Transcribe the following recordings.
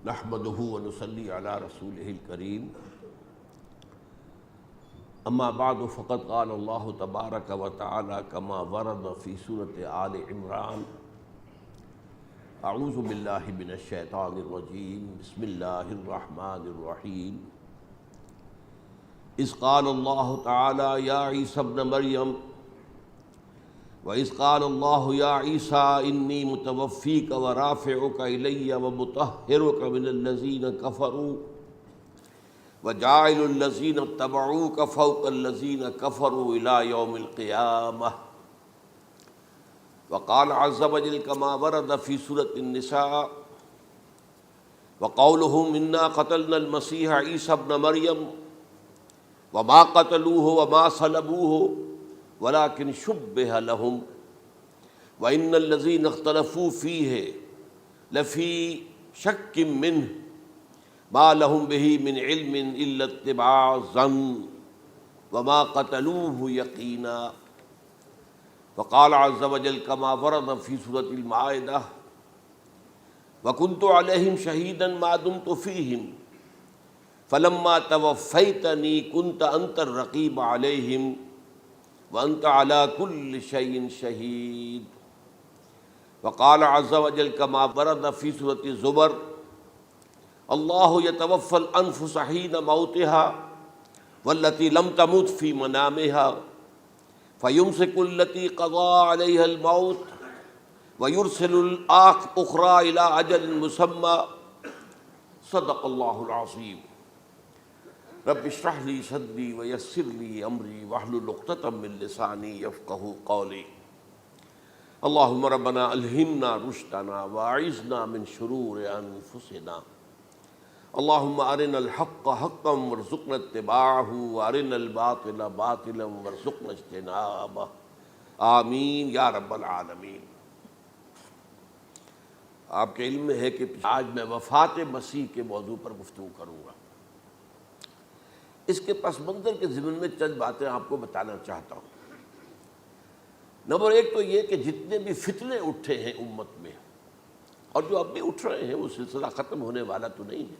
نحمده ونصلي على رسوله الكريم اما بعد فقد قال الله تبارك وتعالى كما ورد في سورة آل عمران اعوذ باللہ من الشیطان الرجیم بسم اللہ الرحمن الرحیم اذ قال اللہ تعالی یا عیسی ابن مریم وَإِذْ قَالَ اللَّهُ يَا عِيسَىٰ إِنِّي مُتَوَفِّيكَ وَرَافِعُكَ إِلَيَّ وَمُطَهِّرُكَ مِنَ الَّذِينَ كَفَرُوا وَجَاعِلُ الَّذِينَ اتَّبَعُوكَ فَوْقَ الَّذِينَ كَفَرُوا إِلَىٰ يَوْمِ الْقِيَامَةِ وَقَالَ عَزَّ وَجَلَّ كَمَا وَرَدَ فِي سُورَةِ النِّسَاءِ وَقَوْلُهُمْ إِنَّا قَتَلْنَا الْمَسِيحَ عِيسَى ابْنَ مَرْيَمَ وَمَا قَتَلُوهُ وَمَا صَلَبُوهُ ولكن شبه لهم وإن الذين اختلفوا فيه لفي شك منه ما لهم به من علم إلا اتباع الظن وما قتلوه يقينا وقال عز وجل كما ورد في سورة المائدة وكنت عليهم شهيدا ما دمت فيهم فلما توفيتني كنت أنت الرقيب عليهم وَأَنْتَ عَلَى كُلِّ شَيْءٍ شَهِيدٌ وقال عز وجل كما ورد في سورة الزمر الله يتوفى الأنفس حين موتها والتي لم تمت في منامها فيمسك التي قضى عليها الموت ويرسل الأخرى إلى أجل مسمى صدق الله العظيم رب اشرح لي صدري ويسر لي امري واحلل عقدة من لساني يفقهوا قولي اللهم ربنا الهمنا رشدنا واعذنا من شرور انفسنا اللهم ارنا الحق حقا وارزقنا اتباعه وارنا الباطل باطلا وارزقنا اجتنابه آمین یا رب العالمین۔ آپ کے علم میں ہے کہ آج میں وفات مسیح کے موضوع پر گفتگو کروں گا۔ اس کے پس منظر کے ضمن میں چند باتیں آپ کو بتانا چاہتا ہوں۔ نمبر ایک تو یہ کہ جتنے بھی فتنے اٹھے ہیں امت میں اور جو اب بھی اٹھ رہے ہیں وہ سلسلہ ختم ہونے والا تو نہیں ہے۔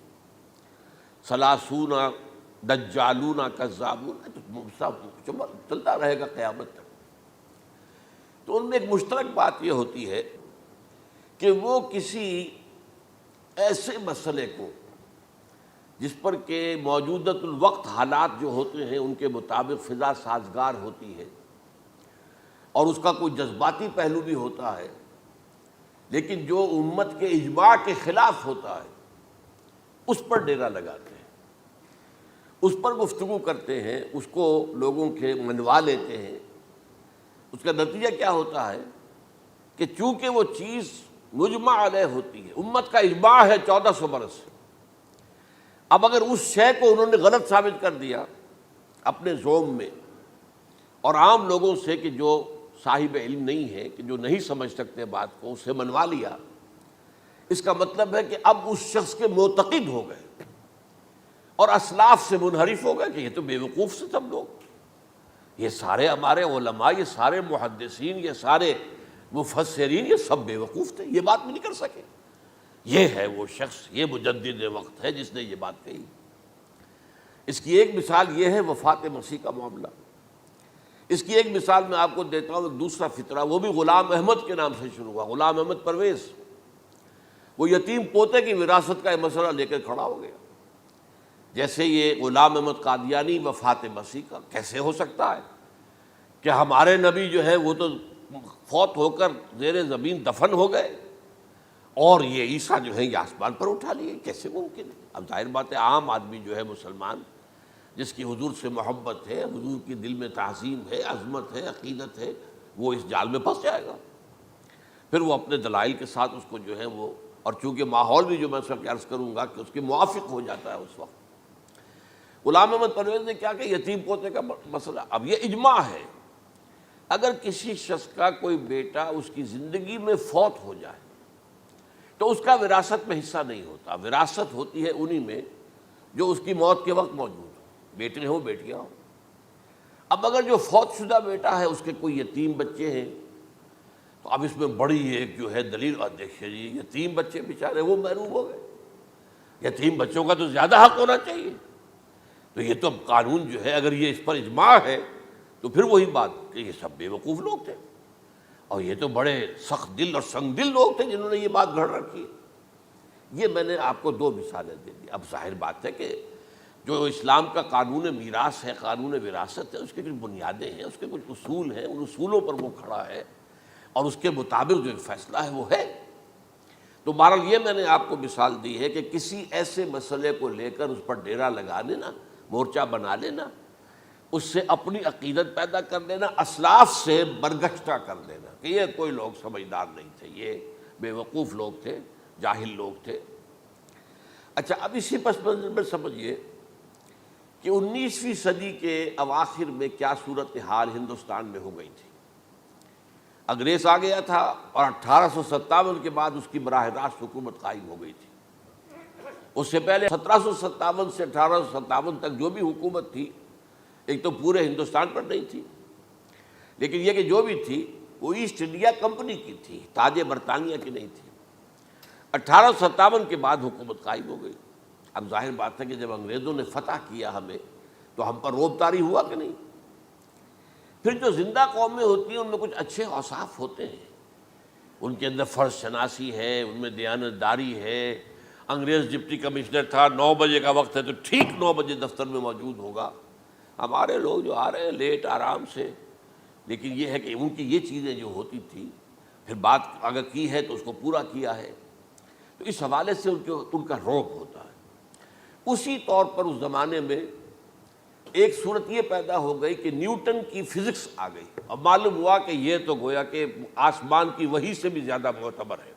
ثلاثون دجالون کذابون چلتا رہے گا قیامت تک۔ تو ان میں ایک مشترک بات یہ ہوتی ہے کہ وہ کسی ایسے مسئلے کو جس پر کہ موجودۃ الوقت حالات جو ہوتے ہیں ان کے مطابق فضا سازگار ہوتی ہے اور اس کا کوئی جذباتی پہلو بھی ہوتا ہے، لیکن جو امت کے اجماع کے خلاف ہوتا ہے اس پر ڈیرا لگاتے ہیں، اس پر گفتگو کرتے ہیں، اس کو لوگوں کے منوا لیتے ہیں۔ اس کا نتیجہ کیا ہوتا ہے کہ چونکہ وہ چیز مجمع علیہ ہوتی ہے، امت کا اجماع ہے 1400 برس سے، اب اگر اس شے کو انہوں نے غلط ثابت کر دیا اپنے زوم میں اور عام لوگوں سے کہ جو صاحب علم نہیں ہے، کہ جو نہیں سمجھ سکتے بات کو، اسے منوا لیا، اس کا مطلب ہے کہ اب اس شخص کے معتقد ہو گئے اور اسلاف سے منحرف ہو گئے کہ یہ تو بے وقوف سے سب لوگ، یہ سارے ہمارے علماء، یہ سارے محدثین، یہ سارے مفسرین، یہ سب بے وقوف تھے، یہ بات بھی نہیں کر سکے۔ یہ ہے وہ شخص، یہ مجدد وقت ہے جس نے یہ بات کہی۔ اس کی ایک مثال یہ ہے وفات مسیح کا معاملہ۔ اس کی ایک مثال میں آپ کو دیتا ہوں، ایک دوسرا فطرہ، وہ بھی غلام احمد کے نام سے شروع ہوا، غلام احمد پرویز۔ وہ یتیم پوتے کی وراثت کا یہ مسئلہ لے کر کھڑا ہو گیا۔ جیسے یہ غلام احمد قادیانی وفات مسیح کا کیسے ہو سکتا ہے کہ ہمارے نبی جو ہے وہ تو فوت ہو کر زیر زمین دفن ہو گئے اور یہ عیسیٰ جو ہے یہ آسمان پر اٹھا لیے، کیسے ممکن ہے؟ اب ظاہر بات ہے عام آدمی جو ہے مسلمان جس کی حضور سے محبت ہے، حضور کی دل میں تعظیم ہے، عظمت ہے، عقیدت ہے، وہ اس جال میں پھنس جائے گا۔ پھر وہ اپنے دلائل کے ساتھ اس کو جو ہے وہ، اور چونکہ ماحول بھی جو میں اس وقت عرض کروں گا کہ اس کے موافق ہو جاتا ہے اس وقت۔ غلام احمد پرویز نے کیا کہ یتیم پوتے کا مسئلہ، اب یہ اجماع ہے اگر کسی شخص کا کوئی بیٹا اس کی زندگی میں فوت ہو جائے تو اس کا وراثت میں حصہ نہیں ہوتا، وراثت ہوتی ہے انہی میں جو اس کی موت کے وقت موجود ہو، بیٹے ہوں بیٹیاں ہوں۔ اب اگر جو فوت شدہ بیٹا ہے اس کے کوئی یتیم بچے ہیں تو اب اس میں بڑی ایک جو ہے دلیل، دیکھیے جی یتیم بچے بیچارے وہ محروم ہو گئے، یتیم بچوں کا تو زیادہ حق ہونا چاہیے۔ تو یہ تو اب قانون جو ہے اگر یہ اس پر اجماع ہے تو پھر وہی بات کہ یہ سب بے وقوف لوگ تھے، اور یہ تو بڑے سخت دل اور سنگ دل لوگ تھے جنہوں نے یہ بات گھڑ رکھی ہے۔ یہ میں نے آپ کو دو مثالیں دے دی۔ اب ظاہر بات ہے کہ جو اسلام کا قانون میراث ہے، قانون وراثت ہے، اس کی کچھ بنیادیں ہیں، اس کے کچھ اصول ہیں، ان اصولوں پر وہ کھڑا ہے اور اس کے مطابق جو فیصلہ ہے وہ ہے۔ تو بہرحال یہ میں نے آپ کو مثال دی ہے کہ کسی ایسے مسئلے کو لے کر اس پر ڈیرا لگا لینا، مورچہ بنا لینا، اس سے اپنی عقیدت پیدا کر لینا، اسلاف سے برگشتہ کر لینا کہ یہ کوئی لوگ سمجھدار نہیں تھے، یہ بے وقوف لوگ تھے، جاہل لوگ تھے۔ اچھا، اب اسی پس منظر میں سمجھیے کہ 19ویں صدی کے اواخر میں کیا صورتحال ہندوستان میں ہو گئی تھی۔ انگریز آ گیا تھا اور 1857 کے بعد اس کی براہ راست حکومت قائم ہو گئی تھی۔ اس سے پہلے 1757 سے 1857 تک جو بھی حکومت تھی ایک تو پورے ہندوستان پر نہیں تھی، لیکن یہ کہ جو بھی تھی وہ ایسٹ انڈیا کمپنی کی تھی، تاج برطانیہ کی نہیں تھی۔ 1857 کے بعد حکومت قائم ہو گئی۔ اب ظاہر بات ہے کہ جب انگریزوں نے فتح کیا ہمیں تو ہم پر روب طاری ہوا کہ نہیں۔ پھر جو زندہ قومیں ہوتی ہیں ان میں کچھ اچھے اوصاف ہوتے ہیں، ان کے اندر فرض شناسی ہے، ان میں دیانت داری ہے۔ انگریز ڈپٹی کمشنر تھا، 9 بجے کا وقت ہے تو ٹھیک 9 بجے دفتر میں موجود ہوگا۔ ہمارے لوگ جو آ رہے ہیں لیٹ آرام سے، لیکن یہ ہے کہ ان کی یہ چیزیں جو ہوتی تھی، پھر بات اگر کی ہے تو اس کو پورا کیا ہے، تو اس حوالے سے ان کا رعب ہوتا ہے۔ اسی طور پر اس زمانے میں ایک صورت یہ پیدا ہو گئی کہ نیوٹن کی فزکس آ گئی، اب معلوم ہوا کہ یہ تو گویا کہ آسمان کی وحی سے بھی زیادہ معتبر ہے۔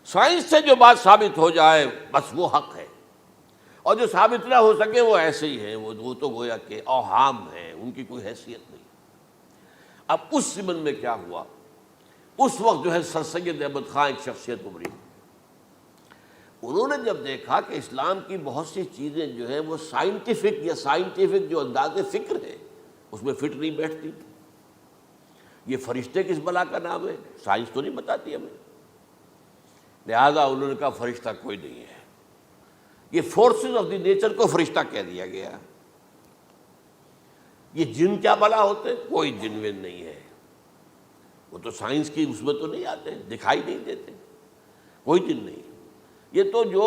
سائنس سے جو بات ثابت ہو جائے بس وہ حق ہے، اور جو ثابت نہ ہو سکے وہ ایسے ہی ہیں، وہ تو گویا کہ اوہام ہیں، ان کی کوئی حیثیت نہیں۔ اب اس زمن میں کیا ہوا، اس وقت جو ہے سر سید احمد خان ایک شخصیت ابھری۔ انہوں نے جب دیکھا کہ اسلام کی بہت سی چیزیں جو ہیں وہ سائنٹیفک جو انداز فکر ہے اس میں فٹ نہیں بیٹھتی۔ یہ فرشتے کس بلا کا نام ہے، سائنس تو نہیں بتاتی ہمیں، لہذا انہوں نے کہا فرشتہ کوئی نہیں ہے، یہ فورسز آف دی نیچر کو فرشتہ کہہ دیا گیا۔ یہ جن کیا بلا ہوتے، کوئی جن ون نہیں ہے، وہ تو سائنس کی اس میں تو نہیں آتے، دکھائی نہیں دیتے، کوئی جن نہیں۔ یہ تو جو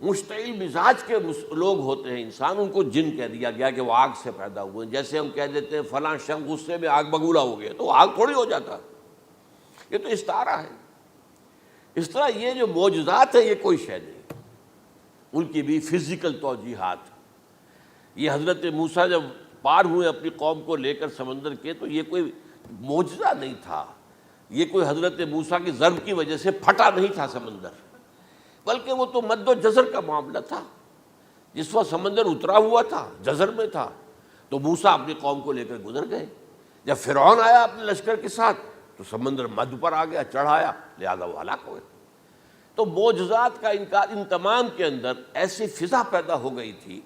مشتعل مزاج کے لوگ ہوتے ہیں انسان، ان کو جن کہہ دیا گیا کہ وہ آگ سے پیدا ہوئے۔ جیسے ہم کہہ دیتے ہیں فلاں شخص غصے میں آگ بگولا ہو گیا، تو وہ آگ تھوڑی ہو جاتا، یہ تو استعارہ ہے۔ اس طرح یہ جو معجزات ہیں یہ کوئی شے نہیں، ان کی بھی فزیکل توجیحات۔ یہ حضرت موسیٰ جب پار ہوئے اپنی قوم کو لے کر سمندر کے، تو یہ کوئی معجزہ نہیں تھا، یہ کوئی حضرت موسیٰ کی ضرب کی وجہ سے پھٹا نہیں تھا سمندر، بلکہ وہ تو مد و جزر کا معاملہ تھا۔ جس وقت سمندر اترا ہوا تھا، جزر میں تھا، تو موسیٰ اپنی قوم کو لے کر گزر گئے۔ جب فرعون آیا اپنے لشکر کے ساتھ تو سمندر مدھ پر آ گیا، چڑھ آیا، لہذا وہ ہلاک ہوئے۔ تو معجزات کا انکار، ان تمام کے اندر ایسی فضا پیدا ہو گئی تھی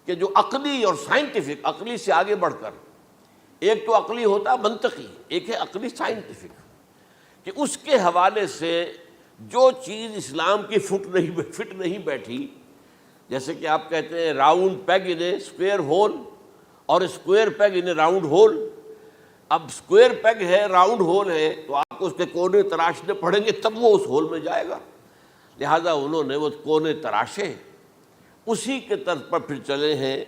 کہ جو عقلی اور سائنٹیفک، عقلی سے آگے بڑھ کر، ایک تو عقلی ہوتا منطقی، ایک ہے عقلی سائنٹیفک، کہ اس کے حوالے سے جو چیز اسلام کی فٹ نہیں بیٹھی، جیسے کہ آپ کہتے ہیں round peg in a square hole اور square peg in a round hole. اب اسکوائر پیگ ہے، راؤنڈ ہول ہے، تو آپ کو اس کے کونے تراشنے پڑیں گے تب وہ اس ہول میں جائے گا، لہذا انہوں نے وہ کونے تراشے۔ اسی کے طرز پر پھر چلے ہیں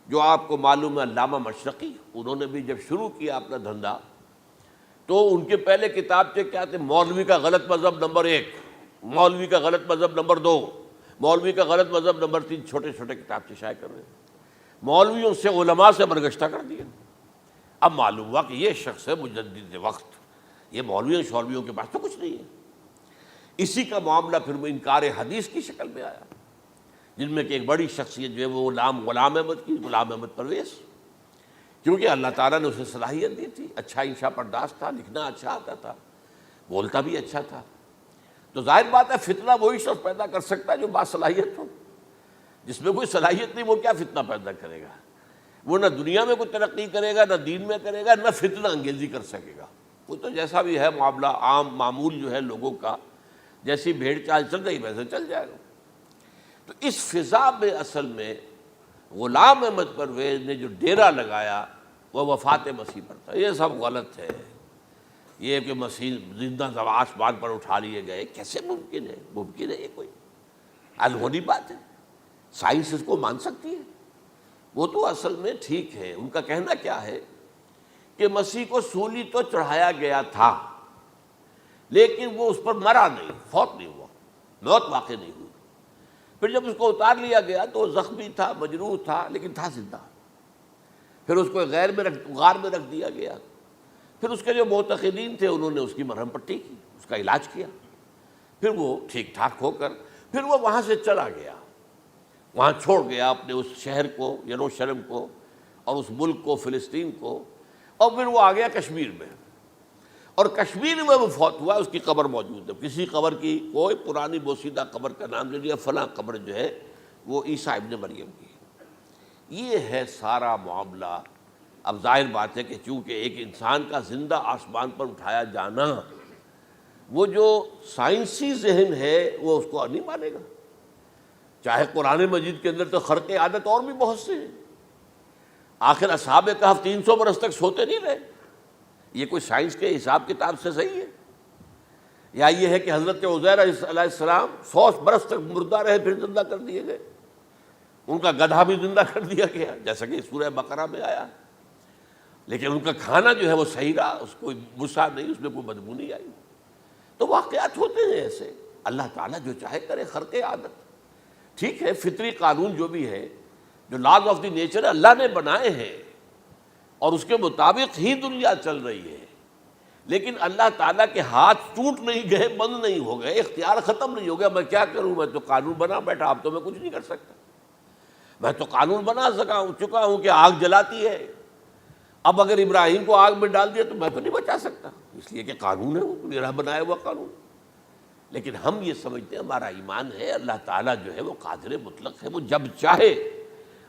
جو آپ کو معلوم ہے علامہ مشرقی، انہوں نے بھی جب شروع کیا اپنا دھندا تو ان کے پہلے کتاب کیا تھے، مولوی کا غلط مذہب نمبر 1، مولوی کا غلط مذہب نمبر 2، مولوی کا غلط مذہب نمبر 3، چھوٹے چھوٹے کتاب شائع کر رہے ہیں۔ مولویوں سے علماء سے برگشتہ کر دیا۔ اب معلوم ہوا کہ یہ شخص ہے مجدد وقت، یہ مولویوں کے پاس تو کچھ نہیں ہے۔ اسی کا معاملہ پھر وہ انکار حدیث کی شکل میں آیا، جن میں کہ ایک بڑی شخصیت جو ہے وہ غلام احمد کی، غلام احمد پرویز، کیونکہ اللہ تعالیٰ نے اسے صلاحیت دی تھی، اچھا انشاء پرداز تھا، لکھنا اچھا آتا تھا، بولتا بھی اچھا تھا۔ تو ظاہر بات ہے فتنہ وہی شخص پیدا کر سکتا ہے جو باصلاحیت ہو، جس میں کوئی صلاحیت نہیں وہ کیا فتنہ پیدا کرے گا، وہ نہ دنیا میں کوئی ترقی کرے گا، نہ دین میں کرے گا، نہ فتنہ انگیزی کر سکے گا۔ وہ تو جیسا بھی ہے معاملہ عام معمول جو ہے لوگوں کا، جیسی بھیڑ چال چل رہی ویسے چل جائے گا۔ تو اس فضا میں اصل میں غلام احمد پرویز نے جو ڈیرا لگایا وہ وفات مسیح پر تھا۔ یہ سب غلط ہے۔ یہ کہ مسیح زندہ آسمان پر اٹھا لیے گئے، کیسے ممکن ہے؟ ممکن ہے یہ کوئی الہونی بات ہے؟ سائنس اس کو مان سکتی ہے؟ وہ تو اصل میں ٹھیک ہے، ان کا کہنا کیا ہے کہ مسیح کو سولی تو چڑھایا گیا تھا لیکن وہ اس پر مرا نہیں، فوت نہیں ہوا، موت واقع نہیں ہوئی۔ پھر جب اس کو اتار لیا گیا تو وہ زخمی تھا، مجروح تھا، لیکن تھا زندہ۔ پھر اس کو غار میں رکھ دیا گیا۔ پھر اس کے جو معتقدین تھے انہوں نے اس کی مرہم پٹی کی، اس کا علاج کیا، پھر وہ ٹھیک ٹھاک ہو کر پھر وہ وہاں سے چلا گیا، وہاں چھوڑ گیا اپنے اس شہر کو، یروشلم کو، اور اس ملک کو، فلسطین کو، اور پھر وہ آ گیا کشمیر میں، اور کشمیر میں وہ فوت ہوا۔ اس کی قبر موجود ہے، کسی قبر کی کوئی پرانی بوسیدہ قبر کا نام نہیں لیا، فلاں قبر جو ہے وہ عیسیٰ ابن مریم کی ہے۔ یہ ہے سارا معاملہ۔ اب ظاہر بات ہے کہ چونکہ ایک انسان کا زندہ آسمان پر اٹھایا جانا، وہ جو سائنسی ذہن ہے وہ اس کو نہیں مانے گا۔ چاہے قرآن مجید کے اندر تو خرق عادت اور بھی بہت سے ہیں۔ آخر اصحاب کہف 300 برس تک سوتے نہیں رہے، یہ کوئی سائنس کے حساب کتاب سے صحیح ہے؟ یا یہ ہے کہ حضرت عزیر علیہ السلام 100 برس تک مردہ رہے پھر زندہ کر دیے گئے، ان کا گدھا بھی زندہ کر دیا گیا جیسا کہ سورہ بقرہ میں آیا، لیکن ان کا کھانا جو ہے وہ صحیح رہا، اس کو مسا نہیں، اس میں کوئی بدبو نہیں آئی۔ تو واقعات ہوتے ہیں ایسے، اللہ تعالیٰ جو چاہے کرے، خرق عادت ٹھیک ہے۔ فطری قانون جو بھی ہے، جو لاز آف دی نیچر اللہ نے بنائے ہیں اور اس کے مطابق ہی دنیا چل رہی ہے، لیکن اللہ تعالیٰ کے ہاتھ ٹوٹ نہیں گئے، بند نہیں ہو گئے، اختیار ختم نہیں ہو گیا۔ میں کیا کروں؟ میں تو قانون بنا بیٹھا، اب تو میں کچھ نہیں کر سکتا۔ میں تو قانون بنا چکا ہوں کہ آگ جلاتی ہے، اب اگر ابراہیم کو آگ میں ڈال دیا تو میں تو نہیں بچا سکتا، اس لیے کہ قانون ہے، وہ میرا بنایا ہوا قانون۔ لیکن ہم یہ سمجھتے ہیں، ہمارا ایمان ہے اللہ تعالیٰ جو ہے وہ قادر مطلق ہے، وہ جب چاہے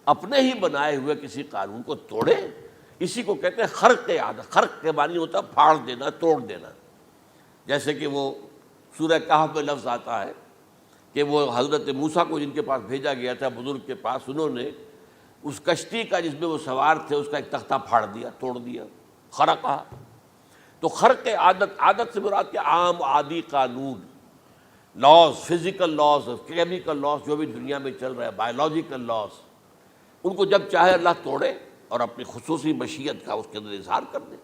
اپنے ہی بنائے ہوئے کسی قانون کو توڑے۔ اسی کو کہتے ہیں خرق عادت۔ خرق کے معنی ہوتا ہے پھاڑ دینا، توڑ دینا۔ جیسے کہ وہ سورہ کہف میں لفظ آتا ہے کہ وہ حضرت موسیٰ کو جن کے پاس بھیجا گیا تھا، بزرگ کے پاس، انہوں نے اس کشتی کا جس میں وہ سوار تھے اس کا ایک تختہ پھاڑ دیا، توڑ دیا، خرقہ۔ تو خرق عادت سے مراد کیا؟ عام عادی قانون، laws, physical laws, chemical laws, جو بھی دنیا میں چل رہا ہے، بایولوجیکل لاز، ان کو جب چاہے اللہ توڑے اور اپنی خصوصی مشیت کا اس کے اندر اظہار کر دے۔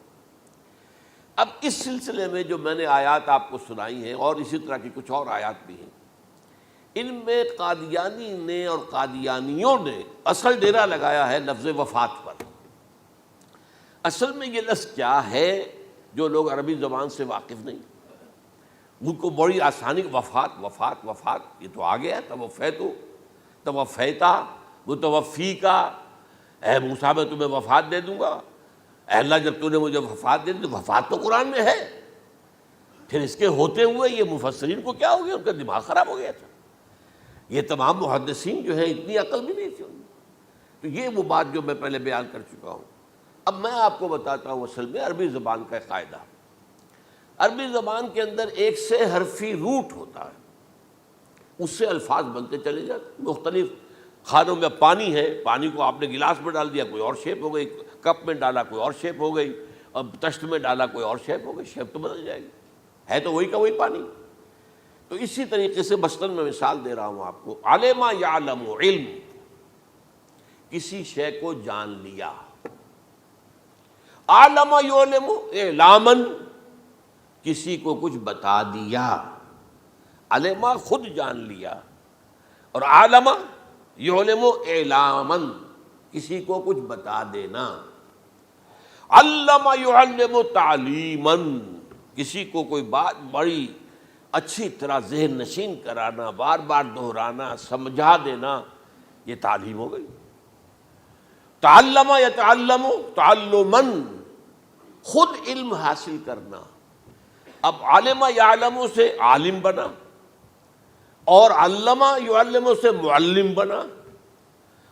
اب اس سلسلے میں جو میں نے آیات آپ کو سنائی ہیں، اور اسی طرح کی کچھ اور آیات بھی ہیں، ان میں قادیانی نے اور قادیانیوں نے اصل ڈیرا لگایا ہے لفظ وفات پر۔ اصل میں یہ لفظ کیا ہے؟ جو لوگ عربی زبان سے واقف نہیں، ان کو بڑی آسانی، وفات وفات وفات، یہ تو آ گیا، توفیتو، توفیتا، متوفی کا، اے موسیٰ میں تمہیں وفات دے دوں گا، اے اللہ جب تو نے مجھے وفات دے دی، تو وفات تو قرآن میں ہے۔ پھر اس کے ہوتے ہوئے یہ مفسرین کو کیا ہو گیا؟ ان کا دماغ خراب ہو گیا تھا۔ یہ تمام محدثین جو ہیں اتنی عقل بھی نہیں تھی ان میں۔ تو یہ وہ بات جو میں پہلے بیان کر چکا ہوں۔ اب میں آپ کو بتاتا ہوں اصل میں عربی زبان کا قاعدہ۔ عربی زبان کے اندر ایک سے حرفی روٹ ہوتا ہے، اس سے الفاظ بنتے چلے جاتے ہیں۔ مختلف کھانوں میں پانی ہے، پانی کو آپ نے گلاس میں ڈال دیا، کوئی اور شیپ ہو گئی، کپ میں ڈالا کوئی اور شیپ ہو گئی، اور تشت میں ڈالا کوئی اور شیپ ہو گئی، شیپ تو بدل جائے گی، ہے تو وہی کا وہی پانی۔ تو اسی طریقے سے مثلاً میں مثال دے رہا ہوں آپ کو، علم یعلم، علم، کسی شے کو جان لیا، عالم یعلم، اعلامن، کسی کو کچھ بتا دیا، علمہ خود جان لیا، اور عالم یعلم اعلامن، کسی کو کچھ بتا دینا، علم یعلم تعلیمن، کسی کو کوئی بات بڑی اچھی طرح ذہن نشین کرانا، بار بار دہرانا، سمجھا دینا، یہ تعلیم ہو گئی۔ تعلم یتعلم تعلمن، خود علم حاصل کرنا۔ اب علم یعلم سے عالم بنا، اور علم یعلم سے معلم بنا،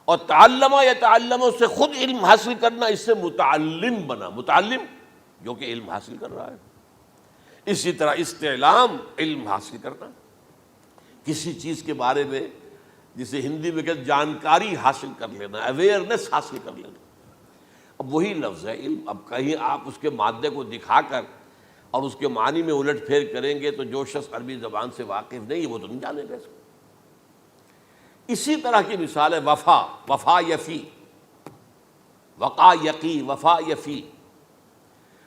اور تعلم یتعلم سے خود علم حاصل کرنا، اس سے متعلم بنا، متعلم جو کہ علم حاصل کر رہا ہے۔ اسی طرح استعلام، علم حاصل کرنا، کسی چیز کے بارے میں جسے ہندی میں کہتے جانکاری حاصل کر لینا، اویئرنیس حاصل کر لینا۔ اب وہی لفظ ہے علم، اب کہیں آپ اس کے مادے کو دکھا کر اور اس کے معنی میں الٹ پھیر کریں گے تو جو شخص عربی زبان سے واقف نہیں وہ تو نہیں جانے گا اس کو۔ اسی طرح کی مثال ہے وفا، وفا یفی، وقا یقی، وفا یفی،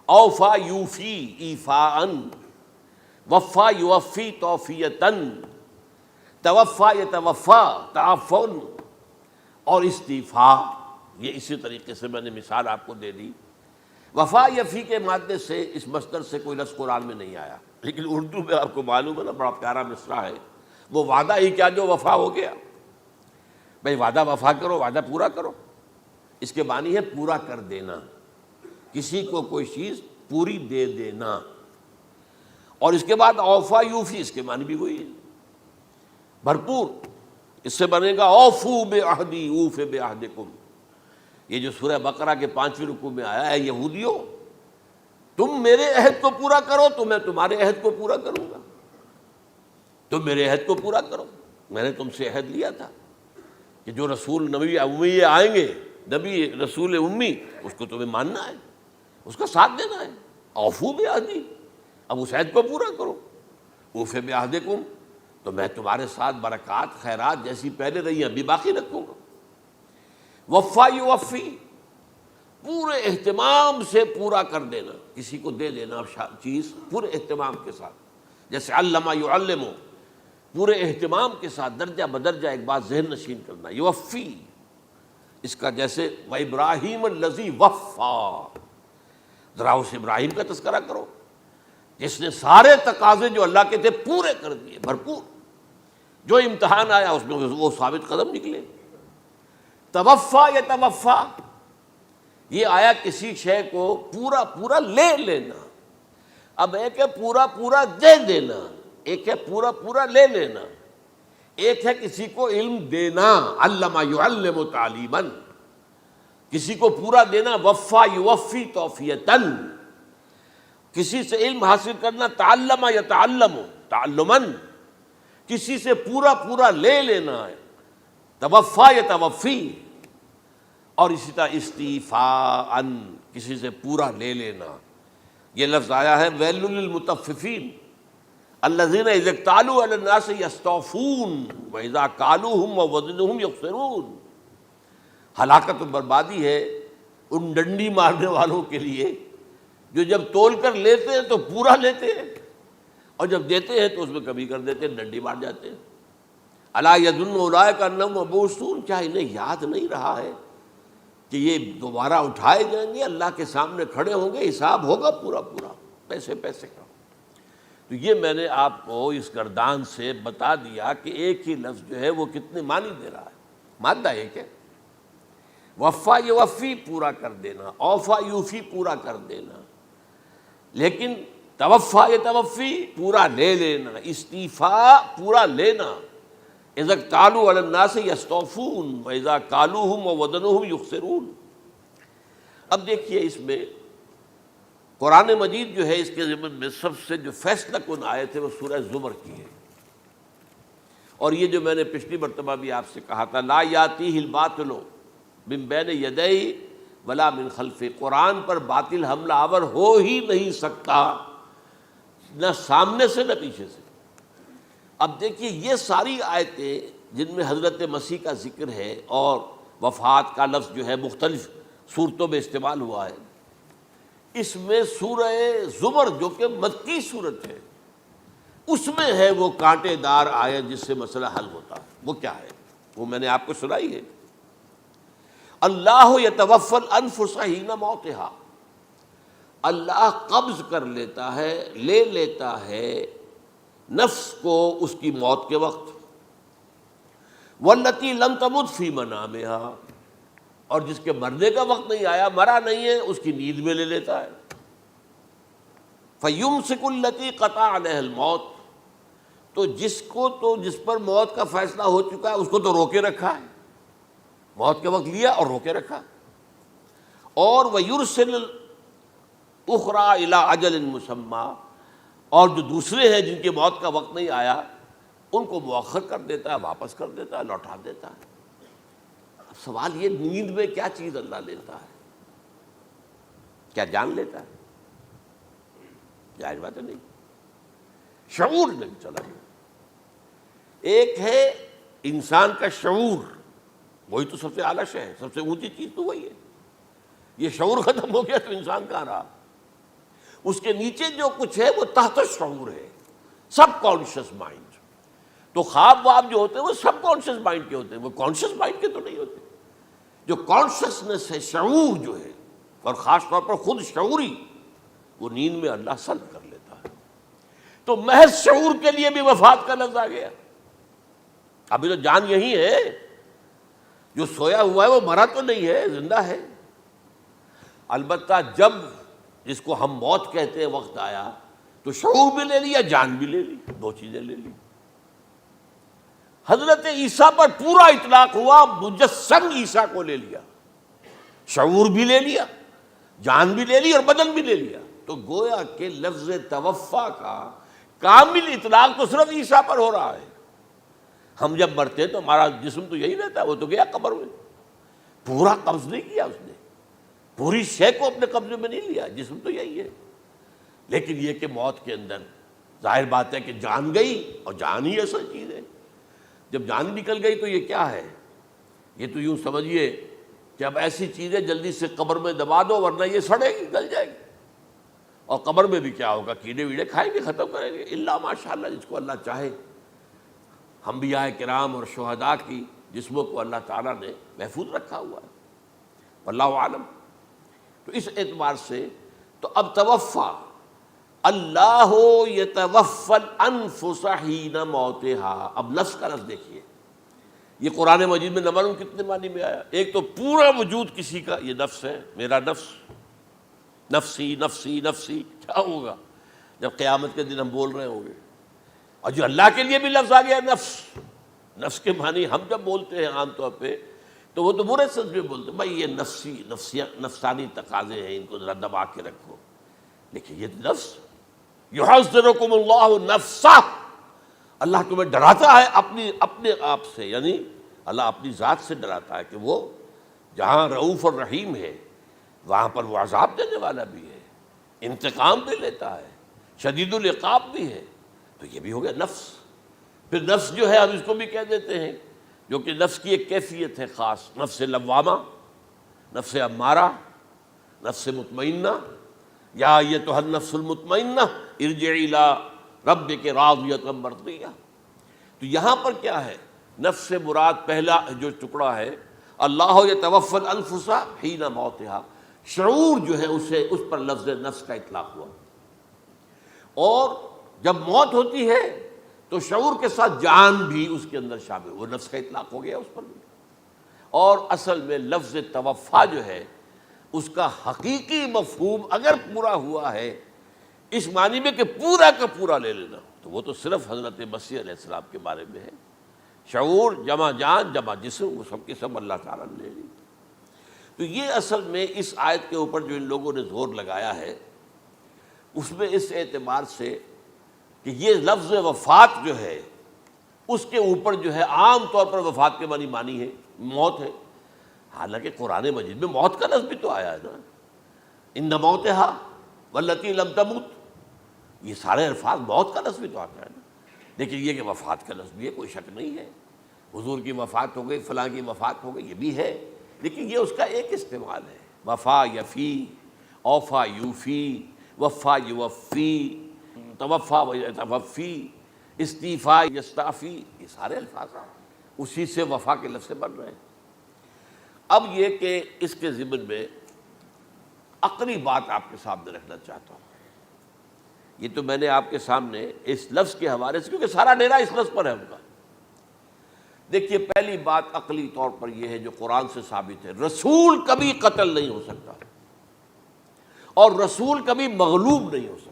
اوفا یوفی ایفاءً، وفا یوفی توفیتاً، توفا یتوفا تعفن، اور استیفاء۔ یہ اسی طریقے سے میں نے مثال آپ کو دے دی۔ وفا یفی کے مادے سے اس مصدر سے کوئی لفظ قرآن میں نہیں آیا، لیکن اردو میں آپ کو معلوم ہے نا بڑا پیارا مصرع ہے، وہ وعدہ ہی کیا جو وفا ہو گیا۔ بھئی وعدہ وفا کرو، وعدہ پورا کرو، اس کے معنی ہے پورا کر دینا، کسی کو کوئی چیز پوری دے دینا۔ اور اس کے بعد اوفا یوفی، اس کے معنی بھی وہی ہے، بھرپور۔ اس سے بنے گا اوفو بعہدی اوف بعہدکم، یہ جو سورہ بقرہ کے 5ویں رکوع میں آیا ہے، یہودیوں تم میرے عہد کو پورا کرو تو میں تمہارے عہد کو پورا کروں گا، تم میرے عہد کو پورا کرو۔ میں نے تم سے عہد لیا تھا کہ جو رسول نبی امی آئیں گے، نبی رسول امی، اس کو تمہیں ماننا ہے، اس کا ساتھ دینا ہے۔ اوفو بعہدی، اب اس عہد کو پورا کرو۔ اوف بعہدکم، تو میں تمہارے ساتھ برکات خیرات جیسی پہلے رہی ابھی باقی رکھوں گا۔ وفا یوفی، پورے اہتمام سے پورا کر دینا، کسی کو دے دینا چیز پورے اہتمام کے ساتھ، جیسے علم یعلم، پورے اہتمام کے ساتھ درجہ بدرجہ ایک بات ذہن نشین کرنا۔ یوفی، اس کا جیسے وَإِبْرَاهِيمَ الَّذِي وَفَّى، ذرا اس ابراہیم کا تذکرہ کرو جس نے سارے تقاضے جو اللہ کے تھے پورے کر دیے، بھرپور۔ جو امتحان آیا اس میں وہ ثابت قدم نکلے۔ توفا یا توفا، یہ آیا کسی شے کو پورا پورا لے لینا۔ اب ایک ہے پورا پورا دے دینا، ایک ہے پورا پورا لے لینا، ایک ہے کسی کو علم دینا، علم یعلم تعلیما، کسی کو پورا دینا، وفا یوفی توفیتاً، کسی سے علم حاصل کرنا، تعلم یتعلم تعلماً، کسی سے پورا پورا لے لینا ہے، توفا یتوفی، اور اسی طرح استیفاء، کسی سے پورا لے لینا۔ یہ لفظ آیا ہے ویل للمطففین الذین اذا اکتالوا علی الناس یستوفون واذا کالوہم ووزنوہم یخسرون۔ ہلاکت و بربادی ہے ان ڈنڈی مارنے والوں کے لیے جو جب تول کر لیتے ہیں تو پورا لیتے ہیں، اور جب دیتے ہیں تو اس میں کمی کر دیتے ہیں، ڈنڈی مار جاتے ہیں۔ الا یظن اولئک انہم مبعوثون، کیا انہیں یاد نہیں رہا ہے کہ یہ دوبارہ اٹھائے جائیں گے، اللہ کے سامنے کھڑے ہوں گے، حساب ہوگا پورا پورا، پیسے پیسے کا۔ تو یہ میں نے آپ کو اس گردان سے بتا دیا کہ ایک ہی لفظ جو ہے وہ کتنے معنی دے رہا ہے۔ مادہ ایک ہے، وفا یوفی پورا کر دینا، اوفا یوفی پورا کر دینا، لیکن توفا یتوفی پورا لے لینا، استیفاء پورا لینا، اذا اکتالوا علی الناس یستوفون واذا کالوہم ووزنوہم یخسرون۔ اب دیکھیے اس میں قرآن مجید جو ہے اس کے ضمن میں سب سے جو فیصلہ کن آیت ہے وہ سورہ زمر کی ہے، اور یہ جو میں نے پچھلی مرتبہ بھی آپ سے کہا تھا، لا یاتیہ الباطل من بین یدیہ ولا من خلفہ، قرآن پر باطل حملہ آور ہو ہی نہیں سکتا، نہ سامنے سے نہ پیچھے سے۔ اب دیکھیے یہ ساری آیتیں جن میں حضرت مسیح کا ذکر ہے اور وفات کا لفظ جو ہے مختلف صورتوں میں استعمال ہوا ہے، اس میں سورہ زمر جو کہ مکی صورت ہے اس میں ہے وہ کانٹے دار آیت جس سے مسئلہ حل ہوتا ہے۔ وہ کیا ہے؟ وہ میں نے آپ کو سنائی ہے، اللہ یتوفی الانفس حین موتہا، اللہ قبض کر لیتا ہے، لے لیتا ہے نفس کو اس کی موت کے وقت، واللتی لم تمت فی منامہا، اور جس کے مرنے کا وقت نہیں آیا، مرا نہیں ہے، اس کی نیند میں لے لیتا ہے۔ فیمسک التی قطع علیہ الموت، تو جس پر موت کا فیصلہ ہو چکا ہے اس کو تو روکے رکھا ہے، موت کے وقت لیا اور روکے رکھا۔ اور ویرسل الاخری الی اجل مسمی، اور جو دوسرے ہیں جن کی موت کا وقت نہیں آیا ان کو مؤخر کر دیتا ہے، واپس کر دیتا ہے، لوٹا دیتا ہے۔ اب سوال یہ، نیند میں کیا چیز اللہ لیتا ہے؟ کیا جان لیتا ہے؟ جائز بات ہے نہیں، شعور نہیں چلا گیا۔ ایک ہے انسان کا شعور، وہی تو سب سے اعلیٰ شے ہے، سب سے اونچی چیز تو وہی ہے۔ یہ شعور ختم ہو گیا تو انسان کہاں رہا؟ اس کے نیچے جو کچھ ہے وہ تحت شعور ہے، سب کانشیس مائنڈ۔ تو خواب واب جو ہوتے ہیں وہ سب کانشیس مائنڈ کے ہوتے ہیں، وہ کانشیس مائنڈ کے تو نہیں ہوتے۔ جو کانشیسنس ہے، شعور جو ہے، اور خاص طور پر خود شعوری، وہ نیند میں اللہ سلب کر لیتا ہے۔ تو محض شعور کے لیے بھی وفات کا لفظ آ گیا۔ ابھی تو جان یہی ہے، جو سویا ہوا ہے وہ مرا تو نہیں ہے، زندہ ہے۔ البتہ جب جس کو ہم موت کہتے ہیں وقت آیا تو شعور بھی لے لیا، جان بھی لے لی، دو چیزیں لے لی۔ حضرت عیسیٰ پر پورا اطلاق ہوا، مجسم عیسیٰ کو لے لیا، شعور بھی لے لیا، جان بھی لے لی اور بدن بھی لے لیا۔ تو گویا کہ لفظ توفا کا کامل اطلاق تو صرف عیسیٰ پر ہو رہا ہے۔ ہم جب مرتے ہیں تو ہمارا جسم تو یہی رہتا ہے، وہ تو گیا قبر میں، پورا قبض نہیں کیا اس نے، پوری شے کو اپنے قبضے میں نہیں لیا، جسم تو یہی ہے۔ لیکن یہ کہ موت کے اندر ظاہر بات ہے کہ جان گئی، اور جان ہی اصل چیز ہے۔ جب جان نکل گئی تو یہ کیا ہے؟ یہ تو یوں سمجھیے کہ اب ایسی چیزیں جلدی سے قبر میں دبا دو، ورنہ یہ سڑے گی، گل جائے گی۔ اور قبر میں بھی کیا ہوگا؟ کیڑے ویڑے کھائیں گے، ختم کریں گے، الا ماشاءاللہ جس کو اللہ چاہے۔ انبیاء کرام اور شہداء کی جسموں کو اللہ تعالیٰ نے محفوظ رکھا ہوا ہے، واللہ عالم۔ تو اس اعتبار سے تو اب توفا، اللہ یتوفی الانفس حین موتها۔ اب نفس کا لفظ دیکھیے، یہ قرآن مجید میں نمبر کتنے معنی میں آیا؟ ایک تو پورا وجود کسی کا یہ نفس ہے، میرا نفس، نفسی نفسی نفسی۔ کیا ہوگا جب قیامت کے دن ہم بول رہے ہوں گے؟ اور جو اللہ کے لیے بھی لفظ آ گیا نفس، نفس کے معنی ہم جب بولتے ہیں عام طور پہ تو وہ تو برے سنس میں بولتے ہیں، بھائی یہ نفسانی تقاضے ہیں، ان کو ذرا دبا کے رکھو۔ لیکن یہ نفس، یحذرکم اللہ نفسہ، اللہ تمہیں ڈراتا ہے اپنے آپ سے، یعنی اللہ اپنی ذات سے ڈراتا ہے کہ وہ جہاں رؤوف اور رحیم ہے وہاں پر وہ عذاب دینے والا بھی ہے، انتقام بھی لیتا ہے، شدید العقاب بھی ہے۔ تو یہ بھی ہو گیا نفس۔ پھر نفس جو ہے ہم اس کو بھی کہہ دیتے ہیں، جو کہ نفس کی ایک کیفیت ہے خاص، نفس لوامہ، نفس امارہ، نفس مطمئنہ، یا ایتھا النفس المطمئنہ ارجعی الی ربک راضیۃ مرضیہ۔ تو یہاں پر کیا ہے؟ نفس سے مراد پہلا جو ٹکڑا ہے، اللہ یتوفی الانفس حین موتہا، شعور جو ہے اس پر لفظ نفس کا اطلاق ہوا۔ اور جب موت ہوتی ہے تو شعور کے ساتھ جان بھی اس کے اندر شامل، وہ نفس کا اطلاق ہو گیا اس پر بھی۔ اور اصل میں لفظ توفا جو ہے اس کا حقیقی مفہوم اگر پورا ہوا ہے اس معنی میں کہ پورا کا پورا لے لینا، تو وہ تو صرف حضرت مسیح علیہ السلام کے بارے میں ہے۔ شعور جمع جان جمع جسم، وہ سب کے سب اللہ تعالیٰ نے لے لی۔ تو یہ اصل میں اس آیت کے اوپر جو ان لوگوں نے زور لگایا ہے، اس میں اس اعتبار سے کہ یہ لفظ وفات جو ہے اس کے اوپر جو ہے عام طور پر وفات کے معنی ہے موت ہے، حالانکہ قرآن مجید میں موت کا لفظ بھی تو آیا ہے نا، ان موتہا واللتی لم تمت، یہ سارے الفاظ موت کا لفظ بھی تو آتا ہے نا۔ لیکن یہ کہ وفات کا لفظ بھی ہے، کوئی شک نہیں ہے، حضور کی وفات ہو گئی، فلاں کی وفات ہو گئی، یہ بھی ہے، لیکن یہ اس کا ایک استعمال ہے۔ وفا یفی، اوفا یوفی، وفا یوفی، توفا و یتوفی، استیفا یستعفی، یہ سارے الفاظ اسی سے وفا کے لفظ سے بن رہے ہیں۔ اب یہ کہ اس کے ضمن میں عقلی بات آپ کے سامنے رکھنا چاہتا ہوں۔ یہ تو میں نے آپ کے سامنے اس لفظ کے حوالے سے، کیونکہ سارا ڈیرا اس لفظ پر ہے ان کا۔ دیکھیے پہلی بات عقلی طور پر یہ ہے جو قرآن سے ثابت ہے، رسول کبھی قتل نہیں ہو سکتا اور رسول کبھی مغلوب نہیں ہو سکتا۔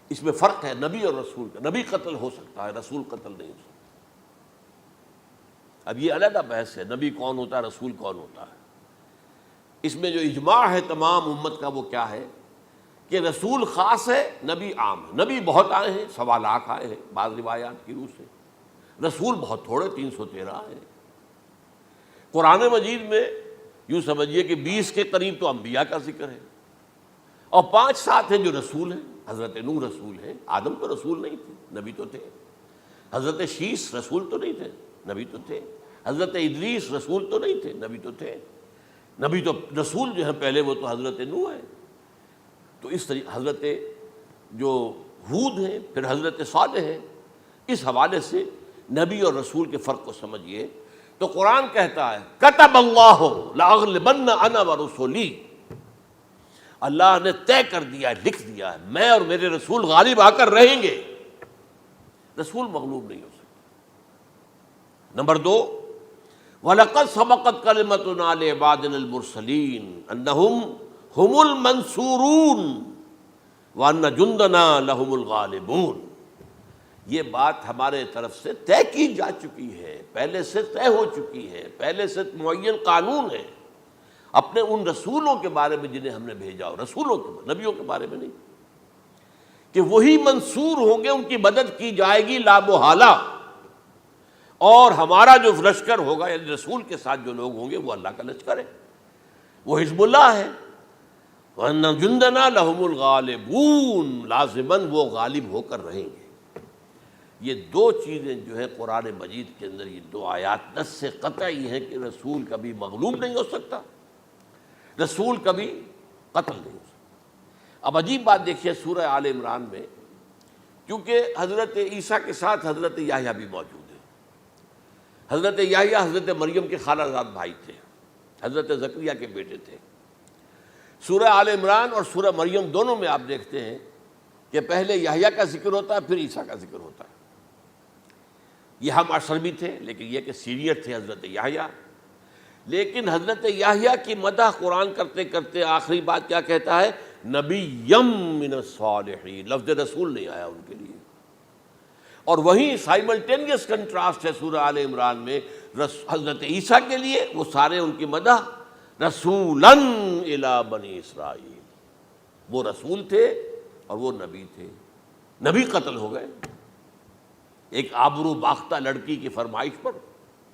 اس میں فرق ہے نبی اور رسول کا، نبی قتل ہو سکتا ہے، رسول قتل نہیں ہو سکتا۔ اب یہ علیحدہ بحث ہے، نبی کون ہوتا ہے، رسول کون ہوتا ہے۔ اس میں جو اجماع ہے تمام امت کا وہ کیا ہے کہ رسول خاص ہے، نبی عام ہے۔ نبی بہت آئے ہیں، 1.25 لاکھ آئے ہیں بعض روایات کی روح سے، رسول بہت تھوڑے 313 آئے ہیں۔ قرآن مجید میں یوں سمجھیے کہ 20 کے قریب تو انبیاء کا ذکر ہے، اور 5-7 ہیں جو رسول ہیں۔ حضرت نوح رسول ہیں، آدم تو رسول نہیں تھے، نبی تو تھے۔ حضرت شیس رسول تو نہیں تھے، نبی تو تھے۔ حضرت ادریس رسول تو نہیں تھے، نبی تو تھے۔ نبی تو رسول جو ہے پہلے وہ تو حضرت نوح ہے۔ تو اس طریقے حضرت جو ہود ہیں، پھر حضرت صالح ہیں۔ اس حوالے سے نبی اور رسول کے فرق کو سمجھیے تو قرآن کہتا ہے کتب اللہ لاغلبن انا ورسلی، اللہ نے طے کر دیا ہے، لکھ دیا ہے، میں اور میرے رسول غالب آ کر رہیں گے۔ رسول مغلوب نہیں ہو سکتا۔ نمبر 2، وَلَقَدْ سَبَقَتْ كَلِمَتُنَا لِعِبَادِنَا الْمُرْسَلِينَ أَنَّهُمْ هُمُ الْمَنْصُورُونَ وَأَنَّ جُنْدَنَا لَهُمُ الْغَالِبُونَ۔ یہ بات ہمارے طرف سے طے کی جا چکی ہے، پہلے سے طے ہو چکی ہے، پہلے سے معین قانون ہے اپنے ان رسولوں کے بارے میں جنہیں ہم نے بھیجا ہو، رسولوں کے، نبیوں کے بارے میں نہیں، کہ وہی منصور ہوں گے، ان کی مدد کی جائے گی لا محالہ، اور ہمارا جو لشکر ہوگا یعنی رسول کے ساتھ جو لوگ ہوں گے وہ اللہ کا لشکر ہے، وہ حزب اللہ ہے۔ وَأَنَّ جُنْدَنَا لَهُمُ الْغَالِبُونَ، لازماً وہ غالب ہو کر رہیں گے۔ یہ 2 چیزیں جو ہے قرآن مجید کے اندر، یہ 2 آیات نص سے قطعی ہیں کہ رسول کبھی مغلوب نہیں ہو سکتا، رسول کبھی قتل نہیں ہو سکتا۔ اب عجیب بات دیکھیے سورہ آل عمران میں، کیونکہ حضرت عیسیٰ کے ساتھ حضرت یحییٰ بھی موجود ہیں۔ حضرت یحییٰ حضرت مریم کے خالہ زاد بھائی تھے، حضرت زکریا کے بیٹے تھے۔ سورہ آل عمران اور سورہ مریم دونوں میں آپ دیکھتے ہیں کہ پہلے یحییٰ کا ذکر ہوتا ہے، پھر عیسیٰ کا ذکر ہوتا ہے۔ یہ ہم عصر بھی تھے، لیکن یہ کہ سینئر تھے حضرت یحییٰ، لیکن حضرت یحییٰ کی مدح قرآن کرتے کرتے آخری بات کیا کہتا ہے؟ نبیم من الصالحین، لفظ رسول نہیں آیا ان کے لیے۔ اور وہیں سائملٹینیس کنٹراسٹ ہے سورہ آل عمران میں حضرت عیسیٰ کے لیے، وہ سارے ان کی مدح رسولاً الی بنی اسرائیل، وہ رسول تھے اور وہ نبی تھے۔ نبی قتل ہو گئے، ایک آبرو باختہ لڑکی کی فرمائش پر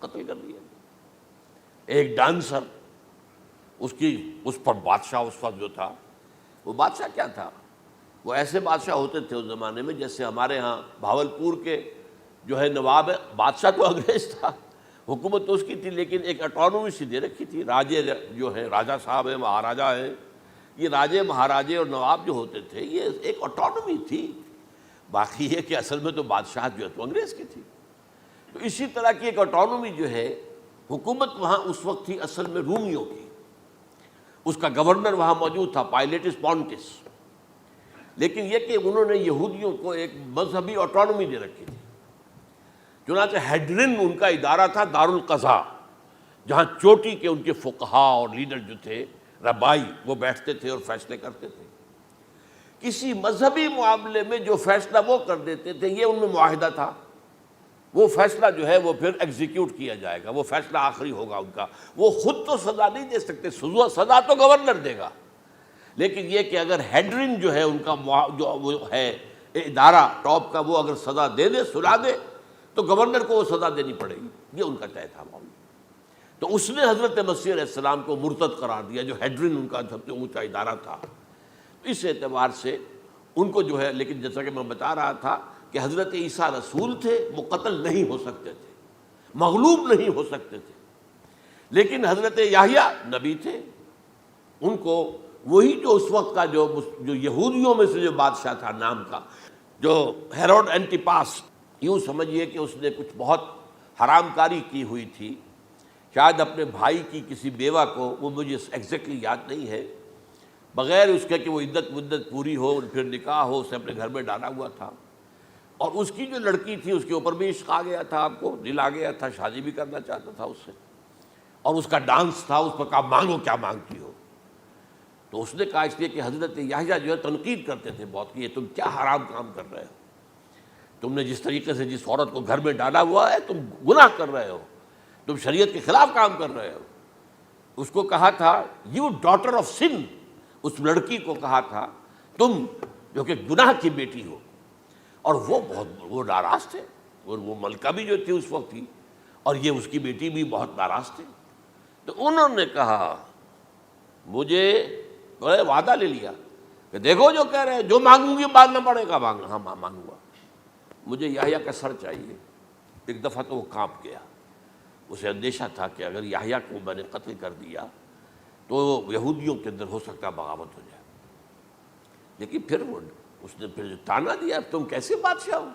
قتل کر دیا۔ ایک ڈانسر، اس پر بادشاہ اس وقت جو تھا، وہ بادشاہ کیا تھا؟ وہ ایسے بادشاہ ہوتے تھے اس زمانے میں جیسے ہمارے ہاں بھاولپور کے جو ہے نواب ہے، بادشاہ تو انگریز تھا، حکومت تو اس کی تھی، لیکن ایک اٹانومی سی دے رکھی تھی۔ راجے جو ہیں، راجا صاحب ہیں، مہاراجا ہیں، یہ راجے مہاراجے اور نواب جو ہوتے تھے یہ ایک اٹانومی تھی، باقی یہ کہ اصل میں تو بادشاہ جو ہے تو انگریز کی تھی۔ تو اسی طرح کی ایک اٹانومی جو ہے حکومت وہاں اس وقت تھی اصل میں رومیوں کی، اس کا گورنر وہاں موجود تھا پائلیٹس پونٹس، لیکن یہ کہ انہوں نے یہودیوں کو ایک مذہبی اٹانومی دے رکھی تھی۔ چنانچہ ہیڈرن ان کا ادارہ تھا، دارالقضاء، جہاں چوٹی کے ان کے فقہاء اور لیڈر جو تھے، ربائی، وہ بیٹھتے تھے اور فیصلے کرتے تھے۔ کسی مذہبی معاملے میں جو فیصلہ وہ کر دیتے تھے یہ ان میں معاہدہ تھا، وہ فیصلہ جو ہے وہ پھر ایگزیکیوٹ کیا جائے گا، وہ فیصلہ آخری ہوگا ان کا۔ وہ خود تو سزا نہیں دے سکتے، سزا تو گورنر دے گا، لیکن یہ کہ اگر ہیڈرن جو ہے ان کا جو وہ ہے ادارہ ٹاپ کا، وہ اگر سزا دے دے، سلا دے، تو گورنر کو وہ سزا دینی پڑے گی، یہ ان کا طے تھا معاملہ۔ تو اس نے حضرت مسیح علیہ السلام کو مرتد قرار دیا، جو ہیڈرن ان کا سب سے اونچا ادارہ تھا۔ اس اعتبار سے ان کو جو ہے، لیکن جیسا کہ میں بتا رہا تھا کہ حضرت عیسیٰ رسول تھے، وہ قتل نہیں ہو سکتے تھے، مغلوب نہیں ہو سکتے تھے، لیکن حضرت یحییٰ نبی تھے، ان کو وہی جو اس وقت کا جو یہودیوں میں سے جو بادشاہ تھا نام کا، جو ہیروڈ اینٹیپاس، یوں سمجھیے کہ اس نے کچھ بہت حرام کاری کی ہوئی تھی، شاید اپنے بھائی کی کسی بیوہ کو، وہ مجھے ایگزیکٹلی یاد نہیں ہے، بغیر اس کے کہ وہ عدت مدت پوری ہو پھر نکاح ہو، اسے اپنے گھر میں ڈالا ہوا تھا، اور اس کی جو لڑکی تھی اس کے اوپر بھی عشق آ گیا تھا، آپ کو دل آ گیا تھا، شادی بھی کرنا چاہتا تھا اس سے، اور اس کا ڈانس تھا، اس پر کہا مانگو کیا مانگتی ہو۔ تو اس نے کہا، اس لیے کہ حضرت یحییٰ جو ہے تنقید کرتے تھے بہت کہ یہ تم کیا حرام کام کر رہے ہو، تم نے جس طریقے سے جس عورت کو گھر میں ڈالا ہوا ہے تم گناہ کر رہے ہو، تم شریعت کے خلاف کام کر رہے ہو۔ اس کو کہا تھا یو ڈاٹر آف سن، اس لڑکی کو کہا تھا تم جو کہ گناہ کی بیٹی ہو. اور وہ ناراض تھے, اور وہ ملکہ بھی جو تھی اس وقت تھی, اور یہ اس کی بیٹی بھی بہت ناراض تھے. تو انہوں نے کہا, مجھے وعدہ لے لیا کہ دیکھو جو کہہ رہے ہیں, جو مانگوں گی مانگنا پڑے گا. ہاں مانگوں گا. مجھے یحییٰ کا سر چاہیے. ایک دفعہ تو وہ کانپ گیا, اسے اندیشہ تھا کہ اگر یحییٰ کو میں نے قتل کر دیا تو یہودیوں کے اندر ہو سکتا بغاوت ہو جائے. لیکن پھر اس نے پھر تانا دیا, تم کیسے بادشاہ ہو,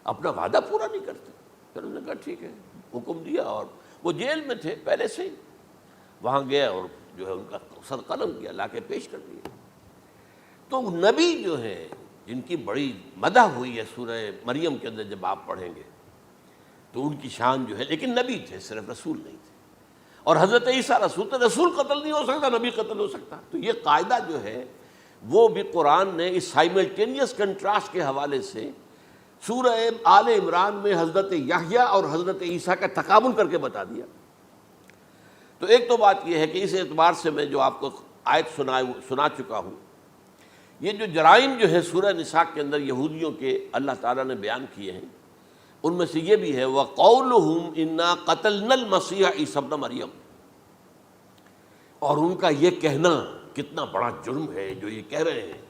اپنا وعدہ پورا نہیں کرتے. پھر انہوں نے کہا ٹھیک ہے, حکم دیا. اور وہ جیل میں تھے پہلے سے ہی, وہاں گیا اور جو ہے ان کا سر قلم کیا, لا کے پیش کر دیا. تو نبی جو ہیں جن کی بڑی مدح ہوئی ہے سورہ مریم کے اندر, جب آپ پڑھیں گے تو ان کی شان جو ہے, لیکن نبی تھے, صرف رسول نہیں تھے. اور حضرت عیسیٰ رسول تھے, رسول قتل نہیں ہو سکتا, نبی قتل ہو سکتا. تو یہ قاعدہ جو ہے وہ بھی قرآن نے اس سائملٹینیس کنٹراسٹ کے حوالے سے سورہ آل عمران میں حضرت یحییٰ اور حضرت عیسیٰ کا تقابل کر کے بتا دیا. تو ایک تو بات یہ ہے کہ اس اعتبار سے میں جو آپ کو آیت سنا چکا ہوں, یہ جو جرائم جو ہے سورہ نساء کے اندر یہودیوں کے اللہ تعالیٰ نے بیان کیے ہیں, ان میں سے یہ بھی ہے وَقَوْلُهُمْ إِنَّا قَتَلْنَا الْمَسِيحَ عِيسَى ابْنَ مَرْيَمَ. اور ان کا یہ کہنا کتنا بڑا جرم ہے جو یہ کہہ رہے ہیں,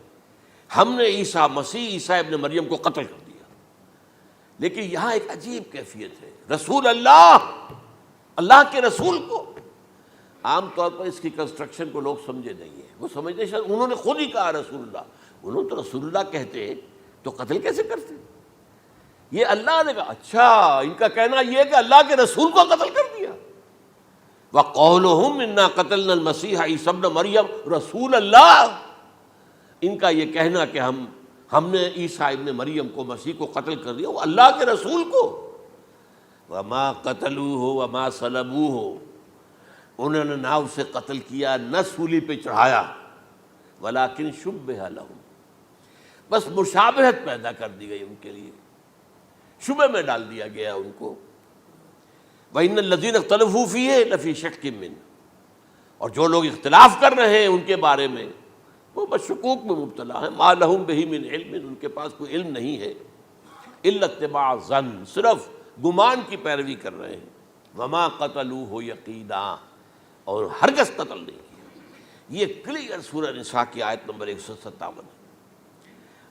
ہم نے عیسیٰ ابن مریم کو قتل کر دیا. لیکن یہاں ایک عجیب کیفیت ہے, رسول اللہ کے رسول کو. عام طور پر اس کی کنسٹرکشن کو لوگ سمجھے نہیں ہیں, وہ سمجھتے شاید انہوں نے خود ہی کہا رسول اللہ. انہوں تو رسول اللہ کہتے تو قتل کیسے کرتے؟ یہ اللہ نے کہا. اچھا, ان کا کہنا یہ کہ اللہ کے رسول کو قتل کر دیا. وَقَوْلُهُمْ إِنَّا قَتَلْنَا الْمَسِيحَ عِيسَى ابْنَ مَرْيَمَ رسول اللہ. ان کا یہ کہنا کہ ہم نے عیسیٰ ابن مریم کو, مسیح کو قتل کر دیا, وہ اللہ کے رسول کو. وَمَا قَتَلُوهُ وَمَا صَلَبُوهُ, انہوں نے نہ اسے قتل کیا نہ سولی پہ چڑھایا, وَلَٰكِنْ شُبِّهَ لَهُمْ, بس مشابہت پیدا کر دی گئی ان کے لیے, شبہ میں ڈال دیا گیا ان کو. وَإِنَّ الَّذِينَ اخْتَلَفُوا فِيهِ لَفِي شَكٍّ مِّنْهُ, اور جو لوگ اختلاف کر رہے ہیں ان کے بارے میں وہ بس شکوک میں مبتلا ہیں. مَا لَهُم بِهِ مِنْ عِلْمٍ, ان کے پاس کوئی علم نہیں ہے. إِلَّا اتِّبَاعَ الظَّنِّ, صرف گمان کی پیروی کر رہے ہیں. وَمَا قَتَلُوهُ يَقِينًا, اور ہرگز قتل نہیں کیا. یہ کلیئر سورہ نساء کی آیت نمبر 157 ہے.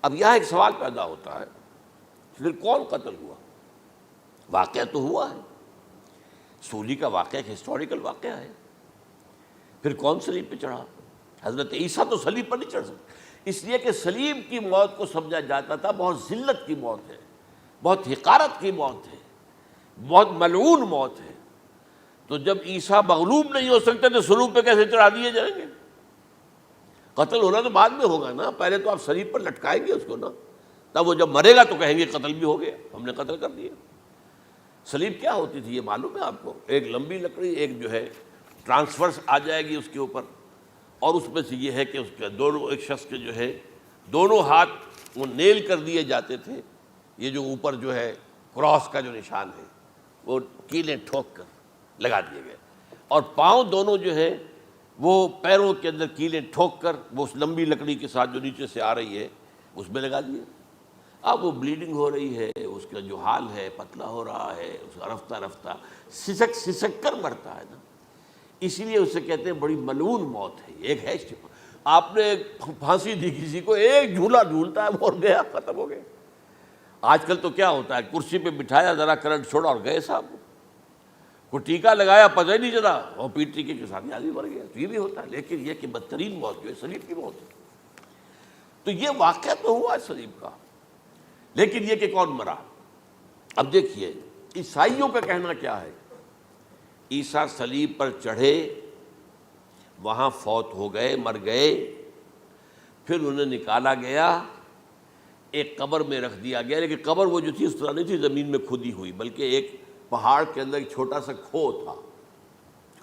اب یہاں ایک سوال پیدا ہوتا ہے, پھر کون قتل ہوا؟ واقعہ تو ہوا ہے, سولی کا واقعہ ایک ہسٹوریکل واقعہ ہے. پھر کون صلیب پہ چڑھا؟ حضرت عیسیٰ تو صلیب پر نہیں چڑھ سکتے, اس لیے کہ صلیب کی موت کو سمجھا جاتا تھا بہت ذلت کی موت ہے, بہت حقارت کی موت ہے, بہت ملعون موت ہے. تو جب عیسیٰ مغلوب نہیں ہو سکتے تو صلیب پہ کیسے چڑھا دیے جائیں گے؟ قتل ہونا تو بعد میں ہوگا نا, پہلے تو آپ صلیب پر لٹکائیں گے اس کو نا, تب وہ جب مرے گا تو کہیں گے قتل بھی ہو گیا, ہم نے قتل کر دیا. صلیب کیا ہوتی تھی یہ معلوم ہے آپ کو؟ ایک لمبی لکڑی, ایک جو ہے ٹرانسفرس آ جائے گی اس کے اوپر, اور اس میں سے یہ ہے کہ اس کے دونوں, ایک شخص کے جو ہے دونوں ہاتھ وہ نیل کر دیے جاتے تھے. یہ جو اوپر جو ہے کراس کا جو نشان ہے وہ کیلیں ٹھوک کر لگا دیے گئے, اور پاؤں دونوں جو ہے وہ پیروں کے اندر کیلیں ٹھوک کر وہ اس لمبی لکڑی کے ساتھ جو نیچے سے آ رہی ہے اس میں لگا دیے. اب وہ بلیڈنگ ہو رہی ہے, اس کا جو حال ہے پتلا ہو رہا ہے, اس کا رفتہ رفتہ سسک کر مرتا ہے نا, اسی لیے اسے کہتے ہیں بڑی ملعون موت ہے. ایک ہے آپ نے پھانسی دی کسی کو, ایک جھولا جھولتا ہے وہ اور گیا, ختم ہو گیا. آج کل تو کیا ہوتا ہے, کرسی پہ بٹھایا, ذرا کرنٹ چھوڑا اور گئے صاحب, کو ٹیکا لگایا پتہ ہی نہیں چلا, اور پیٹ ٹیکے کے ساتھ آدمی مر گیا. تو یہ بھی ہوتا ہے, لیکن یہ کہ بدترین موت جو ہے صلیب کی موت ہے. تو یہ واقعہ تو ہوا ہے صلیب کا, لیکن یہ کہ کون مرا؟ اب دیکھیے عیسائیوں کا کہنا کیا ہے. عیسیٰ صلیب پر چڑھے, وہاں فوت ہو گئے, مر گئے, پھر انہیں نکالا گیا, ایک قبر میں رکھ دیا گیا. لیکن قبر وہ جو تھی اس طرح نہیں تھی زمین میں کھودی ہوئی, بلکہ ایک پہاڑ کے اندر ایک چھوٹا سا کھو تھا,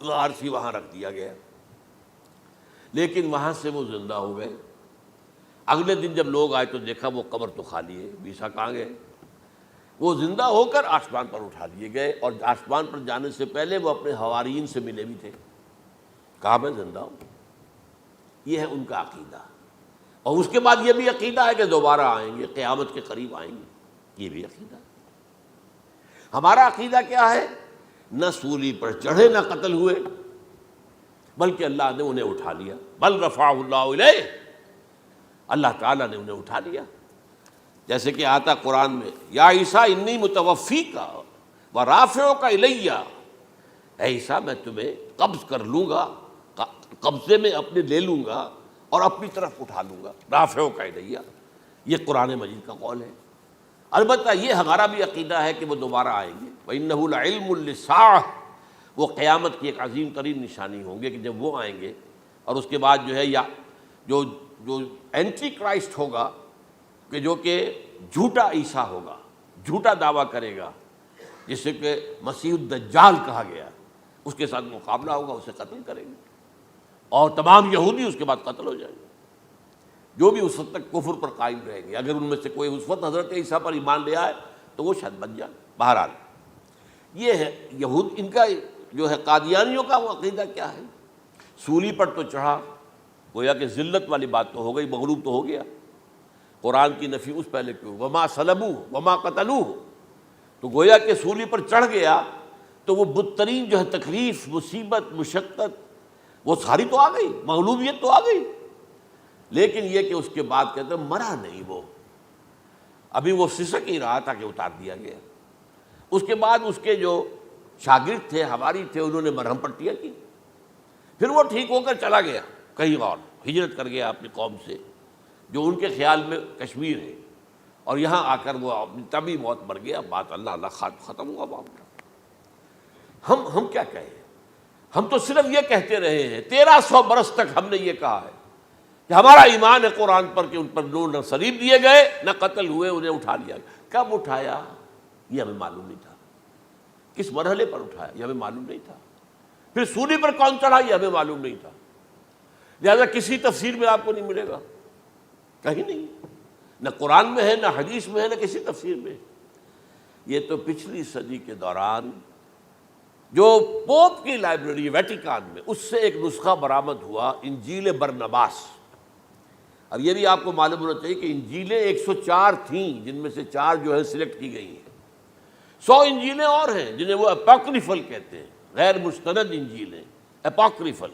غار سی, وہاں رکھ دیا گیا. لیکن وہاں سے وہ زندہ ہو گئے. اگلے دن جب لوگ آئے تو دیکھا وہ قبر تو خالی ہے, عیسیٰ کہاں گئے؟ وہ زندہ ہو کر آسمان پر اٹھا دیے گئے, اور آسمان پر جانے سے پہلے وہ اپنے حواریین سے ملے بھی تھے, کہا میں زندہ ہوں. یہ ہے ان کا عقیدہ. اور اس کے بعد یہ بھی عقیدہ ہے کہ دوبارہ آئیں گے، قیامت کے قریب آئیں گے، یہ بھی عقیدہ ہے۔ ہمارا عقیدہ کیا ہے؟ نہ سولی پر چڑھے نہ قتل ہوئے، بلکہ اللہ نے انہیں اٹھا لیا، بل رفعہ اللہ الیہ، اللہ تعالیٰ نے انہیں اٹھا لیا۔ جیسے کہ آتا قرآن میں، یا عیسیٰ انی متوفیک ورافعک الیہ، اے عیسیٰ میں تمہیں قبض کر لوں گا، قبضے میں اپنے لے لوں گا اور اپنی طرف اٹھا لوں گا، رافعک الیہ، یہ قرآن مجید کا قول ہے۔ البتہ یہ ہمارا بھی عقیدہ ہے کہ وہ دوبارہ آئیں گے، وَإِنَّهُ لَعِلْمٌ لِلسَّاعَةِ، وہ قیامت کی ایک عظیم ترین نشانی ہوں گے کہ جب وہ آئیں گے، اور اس کے بعد جو ہے یا جو اینٹی کرائسٹ ہوگا کہ جو کہ جھوٹا عیسیٰ ہوگا، جھوٹا دعویٰ کرے گا، جسے کہ مسیح الدجال کہا گیا، اس کے ساتھ مقابلہ ہوگا، اسے قتل کریں گے، اور تمام یہودی اس کے بعد قتل ہو جائیں گے، جو بھی اس وقت تک کفر پر قائم رہیں گے۔ اگر ان میں سے کوئی اس وقت حضرت عیسیٰ پر ایمان لے آئے تو وہ شاید بن جائے۔ بہرحال یہ ہے یہود، ان کا جو ہے قادیانیوں کا وہ عقیدہ کیا ہے؟ سولی پر تو چڑھا، گویا کہ ذلت والی بات تو ہو گئی، مغلوب تو ہو گیا، قرآن کی نفی اس پہلے کیوں، وما صلبوہ وما قتلوہ، تو گویا کہ سولی پر چڑھ گیا تو وہ بدترین جو ہے تکلیف، مصیبت، مشقت وہ ساری تو آ گئی، مغلوبیت تو آ گئی، لیکن یہ کہ اس کے بعد کہتے ہیں مرا نہیں، وہ ابھی وہ سسک ہی رہا تھا کہ اتار دیا گیا۔ اس کے بعد اس کے جو شاگرد تھے، حواری تھے، انہوں نے مرہم پٹیاں کی، پھر وہ ٹھیک ہو کر چلا گیا کہیں اور، ہجرت کر گیا اپنی قوم سے جو ان کے خیال میں کشمیر ہے، اور یہاں آ کر وہ تبھی موت مر گیا، بات اللہ ختم ہوا معاملہ۔ ہم کیا کہیں؟ ہم تو صرف یہ کہتے رہے ہیں، 1300 برس تک ہم نے یہ کہا ہے کہ ہمارا ایمان ہے قرآن پر کہ ان پر نہ صلیب دیے گئے نہ قتل ہوئے، انہیں اٹھا لیا گیا۔ کب اٹھایا یہ ہمیں معلوم نہیں تھا، کس مرحلے پر اٹھایا یہ ہمیں معلوم نہیں تھا، پھر سولی پر کون چڑھا یہ ہمیں معلوم نہیں تھا، لہذا کسی تفسیر میں آپ کو نہیں ملے گا، کہیں نہیں، نہ قرآن میں ہے، نہ حدیث میں ہے، نہ کسی تفسیر میں۔ یہ تو پچھلی صدی کے دوران جو پوپ کی لائبریری ویٹیکان میں، اس سے ایک نسخہ برآمد ہوا، انجیل برنباس۔ اب یہ بھی آپ کو معلوم ہونا چاہیے کہ انجیلیں 104 تھیں، جن میں سے 4 جو ہے سلیکٹ کی گئی ہیں، 100 انجیلیں اور ہیں جنہیں وہ اپوکریفل کہتے ہیں، غیر مستند انجیلیں، اپوکریفل،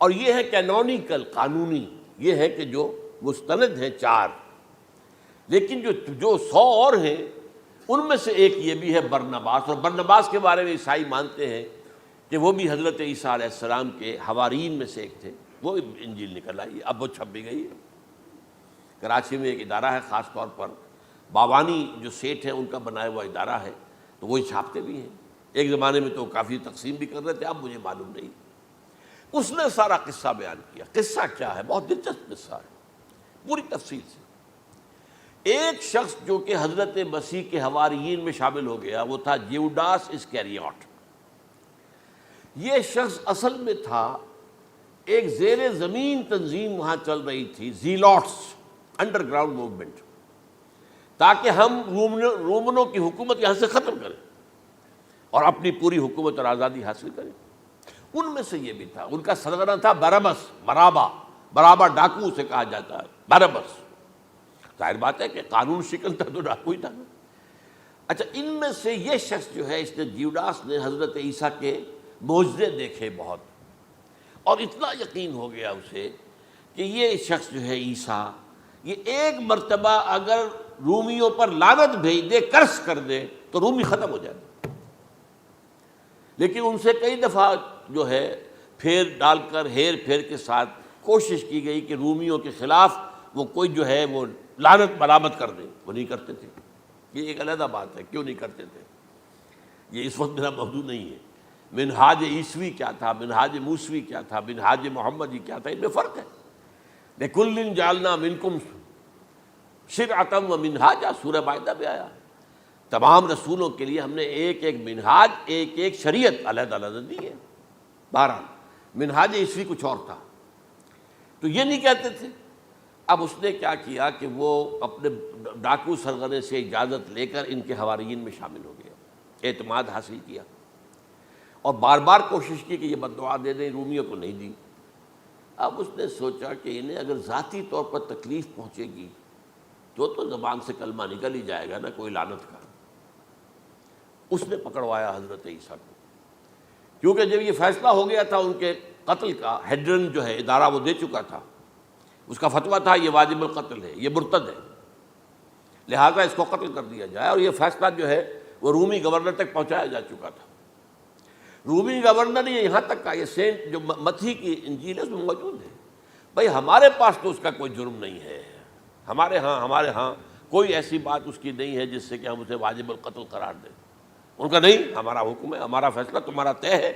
اور یہ ہے کینونیکل، قانونی، یہ ہے کہ جو مستند ہیں 4، لیکن جو 100 اور ہیں ان میں سے ایک یہ بھی ہے برنباس، اور برنباس کے بارے میں عیسائی مانتے ہیں کہ وہ بھی حضرت عیسیٰ علیہ السلام کے حواریین میں سے ایک تھے، وہ انجیل نکل آئی، اب وہ چھپ بھی گئی ہے۔ کراچی میں ایک ادارہ ہے خاص طور پر، باوانی جو سیٹھ ہیں ان کا بنایا ہوا ادارہ ہے، تو وہی چھاپتے بھی ہیں، ایک زمانے میں تو کافی تقسیم بھی کر رہے تھے، اب مجھے معلوم نہیں۔ اس نے سارا قصہ بیان کیا۔ قصہ کیا ہے؟ بہت دلچسپ قصہ ہے، پوری تفصیل سے۔ ایک شخص جو کہ حضرت مسیح کے حواریین میں شامل ہو گیا، وہ تھا جیوڈاس اسکیریوٹ۔ یہ شخص اصل میں تھا ایک زیر زمین تنظیم وہاں چل رہی تھی، زیلوٹس، انڈر گراؤنڈ موومنٹ، تاکہ ہم رومنوں کی حکومت یہاں سے ختم کریں اور اپنی پوری حکومت اور آزادی حاصل کریں۔ ان میں سے یہ بھی تھا، ان کا سرغنہ تھا برابس، برابا ڈاکو اسے کہا جاتا ہے، برابس۔ ظاہر بات ہے کہ قانون شکن تھا تو ڈاکو ہی تھا۔ اچھا، ان میں سے یہ شخص جو ہے، اس نے جیوڈاس نے حضرت عیسیٰ کے معجزے دیکھے بہت، اور اتنا یقین ہو گیا اسے کہ یہ شخص جو ہے عیسیٰ، یہ ایک مرتبہ اگر رومیوں پر لعنت بھیج دے، کرس کر دے، تو رومی ختم ہو جائے۔ لیکن ان سے کئی دفعہ جو ہے پھیر ڈال کر، ہیر پھیر کے ساتھ کوشش کی گئی کہ رومیوں کے خلاف وہ کوئی جو ہے وہ لعنت برآمد کر دے، وہ نہیں کرتے تھے۔ یہ ایک علیحدہ بات ہے، کیوں نہیں کرتے تھے، یہ اس وقت میرا موضوع نہیں ہے۔ منہاج عیسوی کیا تھا، منہاج موسوی کیا تھا، منہاج محمدی کیا تھا، ان میں فرق ہے۔ لِكُلٍّ جَعَلْنَا مِنْكُمْ شِرْعَةً وَمِنْهَاجًا، سورہ مائدہ میں آیا، تمام رسولوں کے لیے ہم نے ایک ایک منہاج، ایک ایک شریعت علیحدہ علیحدہ دی ہے۔ بہرحال منہاج عیسوی کچھ اور تھا، تو یہ نہیں کہتے تھے۔ اب اس نے کیا کیا کہ وہ اپنے ڈاکو سرغنے سے اجازت لے کر ان کے حواریین میں شامل ہو گیا، اعتماد حاصل کیا، اور بار بار کوشش کی کہ یہ بد دعا دے دیں، رومیوں کو نہیں دی۔ اب اس نے سوچا کہ انہیں اگر ذاتی طور پر تکلیف پہنچے گی تو زبان سے کلمہ نکل ہی جائے گا نا کوئی لعنت کا. اس نے پکڑوایا حضرت عیسیٰ کو، کیونکہ جب یہ فیصلہ ہو گیا تھا ان کے قتل کا، ہیڈرن جو ہے ادارہ وہ دے چکا تھا، اس کا فتویٰ تھا یہ واجب القتل ہے، یہ مرتد ہے، لہذا اس کو قتل کر دیا جائے. اور یہ فیصلہ جو ہے وہ رومی گورنر تک پہنچایا جا چکا تھا. رومی گورنر نے یہاں تک کہا، یہ سینٹ جو متی کی انجیل ہے اس میں موجود ہے، بھائی ہمارے پاس تو اس کا کوئی جرم نہیں ہے، ہمارے ہاں کوئی ایسی بات اس کی نہیں ہے جس سے کہ ہم اسے واجب القتل قرار دیں. ان کا نہیں، ہمارا حکم ہے، ہمارا فیصلہ تمہارا طے ہے،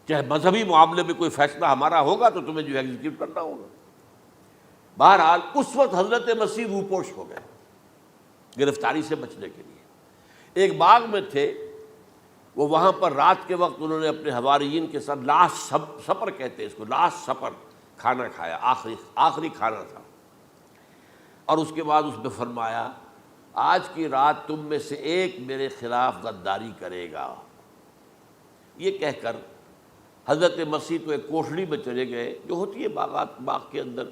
چاہے مذہبی معاملے میں کوئی فیصلہ ہمارا ہوگا تو تمہیں جو ایگزیکیوٹ کرنا ہوگا. بہرحال اس وقت حضرت مسیح روپوش ہو گئے گرفتاری سے بچنے کے لیے. ایک باغ میں تھے وہ، وہاں پر رات کے وقت انہوں نے اپنے حواریین کے ساتھ لاسٹ سپر کہتے ہیں اس کو، لاسٹ سپر کھانا کھایا، آخری کھانا تھا. اور اس کے بعد اس نے فرمایا آج کی رات تم میں سے ایک میرے خلاف غداری کرے گا. یہ کہہ کر حضرت مسیح تو ایک کوٹھڑی میں چلے گئے جو ہوتی ہے باغ کے اندر،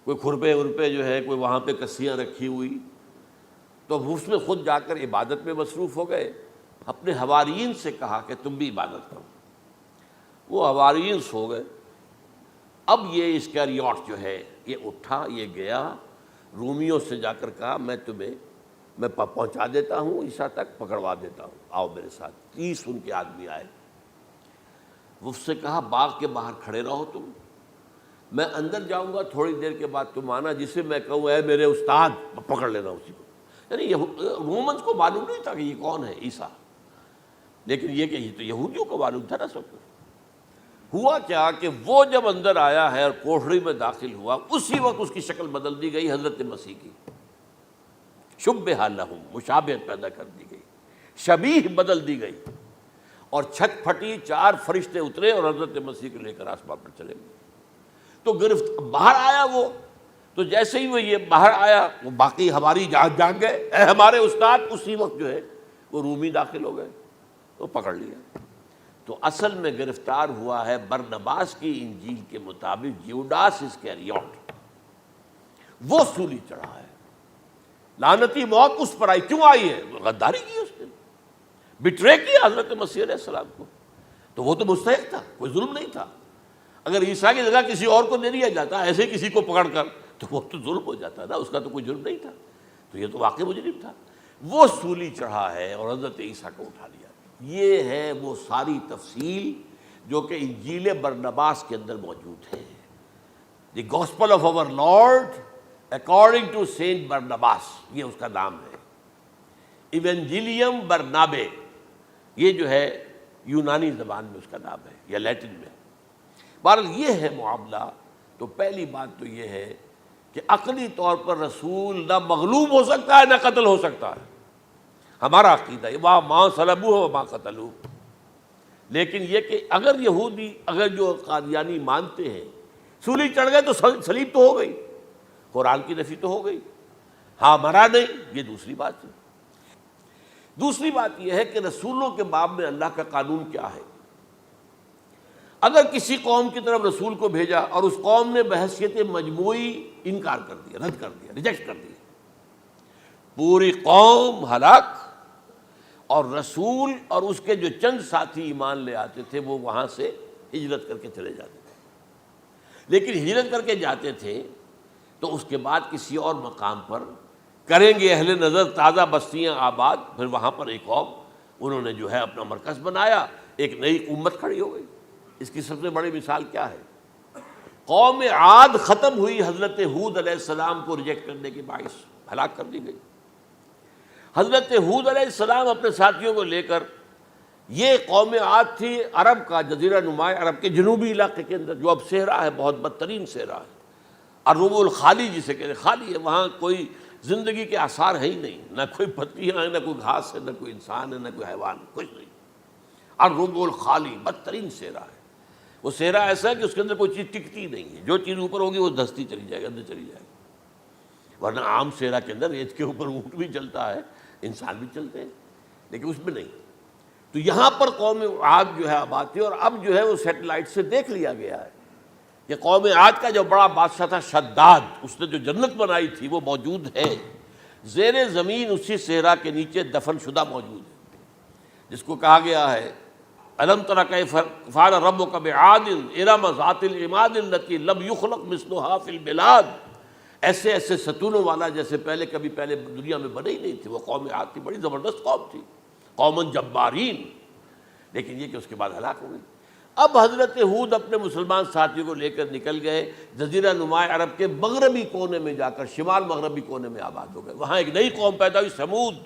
کوئی کھرپے ورپے جو ہے، کوئی وہاں پہ کسیاں رکھی ہوئی، تو اس میں خود جا کر عبادت میں مصروف ہو گئے. اپنے حواریین سے کہا کہ تم بھی عبادت کرو. وہ حواریین سو گئے. اب یہ اسکریوٹ جو ہے یہ اٹھا، یہ گیا رومیوں سے جا کر کہا میں پہنچا دیتا ہوں عیسیٰ تک، پکڑوا دیتا ہوں، آؤ میرے ساتھ. 30 ان کے آدمی آئے. وہ اس سے کہا باغ کے باہر کھڑے رہو تم، میں اندر جاؤں گا، تھوڑی دیر کے بعد تم آنا، جسے میں کہوں اے میرے استاد پکڑ لینا اسی کو. یعنی رومنز کو معلوم نہیں تھا کہ یہ کون ہے عیسیٰ، لیکن یہ کہ یہ تو یہودیوں کو معلوم تھا نا سب کچھ. ہوا کیا کہ وہ جب اندر آیا ہے اور کوٹھڑی میں داخل ہوا، اسی وقت اس کی شکل بدل دی گئی حضرت مسیح کی. شبہ لہم، مشابہت پیدا کر دی گئی، شبیہ بدل دی گئی، اور چھت پھٹی، 4 فرشتے اترے اور حضرت مسیح کو لے کر آسمان پر چلے گئے. تو باہر آیا وہ، تو جیسے ہی وہ یہ باہر آیا وہ باقی ہماری جان گئے اے ہمارے استاد. اسی وقت جو ہے وہ رومی داخل ہو گئے تو پکڑ لیا. تو اصل میں گرفتار ہوا ہے برنباس کی انجیل کے مطابق یوڈاس اسکریوٹ، وہ سولی چڑھا ہے. لعنتی موت اس پر آئی، کیوں آئی ہے؟ غداری کی اس نے، بٹرے کیا حضرت مسیح علیہ السلام کو. تو وہ تو مستحق تھا، کوئی ظلم نہیں تھا. اگر عیسیٰ کی جگہ کسی اور کو دے دیا جاتا ایسے کسی کو پکڑ کر تو وہ تو ظلم ہو جاتا نا، اس کا تو کوئی جرم نہیں تھا. تو یہ تو واقعی مجرم تھا. وہ سولی چڑھا ہے اور حضرت عیسیٰ کو اٹھا لیا. یہ ہے وہ ساری تفصیل جو کہ انجیل برنباس کے اندر موجود ہے. The gospel of our lord according to saint Barnabas, یہ اس کا نام ہے. ایونجیلیم برنابے، یہ جو ہے یونانی زبان میں اس کا نام ہے یا لیٹن میں. بہرحال یہ ہے معاملہ. تو پہلی بات تو یہ ہے کہ عقلی طور پر رسول نہ مغلوب ہو سکتا ہے نہ قتل ہو سکتا ہے. ہمارا عقیدہ ہے وہاں ماں صلبوہ و ماں قتلوہ. لیکن یہ کہ اگر یہودی، اگر جو قادیانی مانتے ہیں سولی چڑھ گئے تو صلیب تو ہو گئی، قرآن کی نفی تو ہو گئی، ہاں مرا نہیں، یہ دوسری بات ہے. دوسری بات یہ ہے کہ رسولوں کے باب میں اللہ کا قانون کیا ہے. اگر کسی قوم کی طرف رسول کو بھیجا اور اس قوم نے بحیثیت مجموعی انکار کر دیا، رد کر دیا، ریجیکٹ کر دیا، پوری قوم ہلاک، اور رسول اور اس کے جو چند ساتھی ایمان لے آتے تھے وہ وہاں سے ہجرت کر کے چلے جاتے تھے. لیکن ہجرت کر کے جاتے تھے تو اس کے بعد کسی اور مقام پر کریں گے اہل نظر تازہ بستیاں آباد. پھر وہاں پر ایک قوم انہوں نے جو ہے اپنا مرکز بنایا، ایک نئی امت کھڑی ہو گئی. اس کی سب سے بڑی مثال کیا ہے؟ قوم عاد ختم ہوئی حضرت ہود علیہ السلام کو ریجیکٹ کرنے کے باعث، ہلاک کر دی گئی. حضرت ہود علیہ السلام اپنے ساتھیوں کو لے کر، یہ قوم عاد تھی عرب کا جزیرہ نما، عرب کے جنوبی علاقے کے اندر جو اب صحرا ہے، بہت بدترین صحرا ہے، الربع الخالی جسے کہتے ہیں، خالی ہے، وہاں کوئی زندگی کے آثار ہے ہی نہیں، نہ کوئی پتیاں ہیں، نہ کوئی گھاس ہے، نہ کوئی انسان ہے، نہ کوئی حیوان، کچھ نہیں. الربع الخالی بدترین صحرا ہے. وہ صحرا ایسا ہے کہ اس کے اندر کوئی چیز ٹکتی نہیں ہے، جو چیز اوپر ہوگی وہ دھستی چلی جائے گی، اندر چلی جائے گی. ورنہ عام صحرا کے اندر ریت کے اوپر اونٹ بھی چلتا ہے، انسان بھی چلتے ہیں، لیکن اس میں نہیں. تو یہاں پر قوم عاد جو ہے آباد تھی، اور اب جو ہے وہ سیٹلائٹ سے دیکھ لیا گیا ہے کہ قوم عاد کا جو بڑا بادشاہ تھا شداد، اس نے جو جنت بنائی تھی وہ موجود ہے، زیر زمین اسی صحرا کے نیچے دفن شدہ موجود ہے، جس کو کہا گیا ہے الم تر کیف فعل ربک بعاد ارم ذات العماد التی لم یخلق مثلها فی البلاد، ایسے ایسے ستونوں والا جیسے پہلے دنیا میں بنے ہی نہیں تھے۔ وہ قوم عاد تھی، بڑی زبردست قوم تھی، قوم جبارین، لیکن یہ کہ اس کے بعد ہلاک ہو گئی۔ اب حضرت ہود اپنے مسلمان ساتھیوں کو لے کر نکل گئے، جزیرہ نما عرب کے مغربی کونے میں جا کر شمال مغربی کونے میں آباد ہو گئے، وہاں ایک نئی قوم پیدا ہوئی سمود۔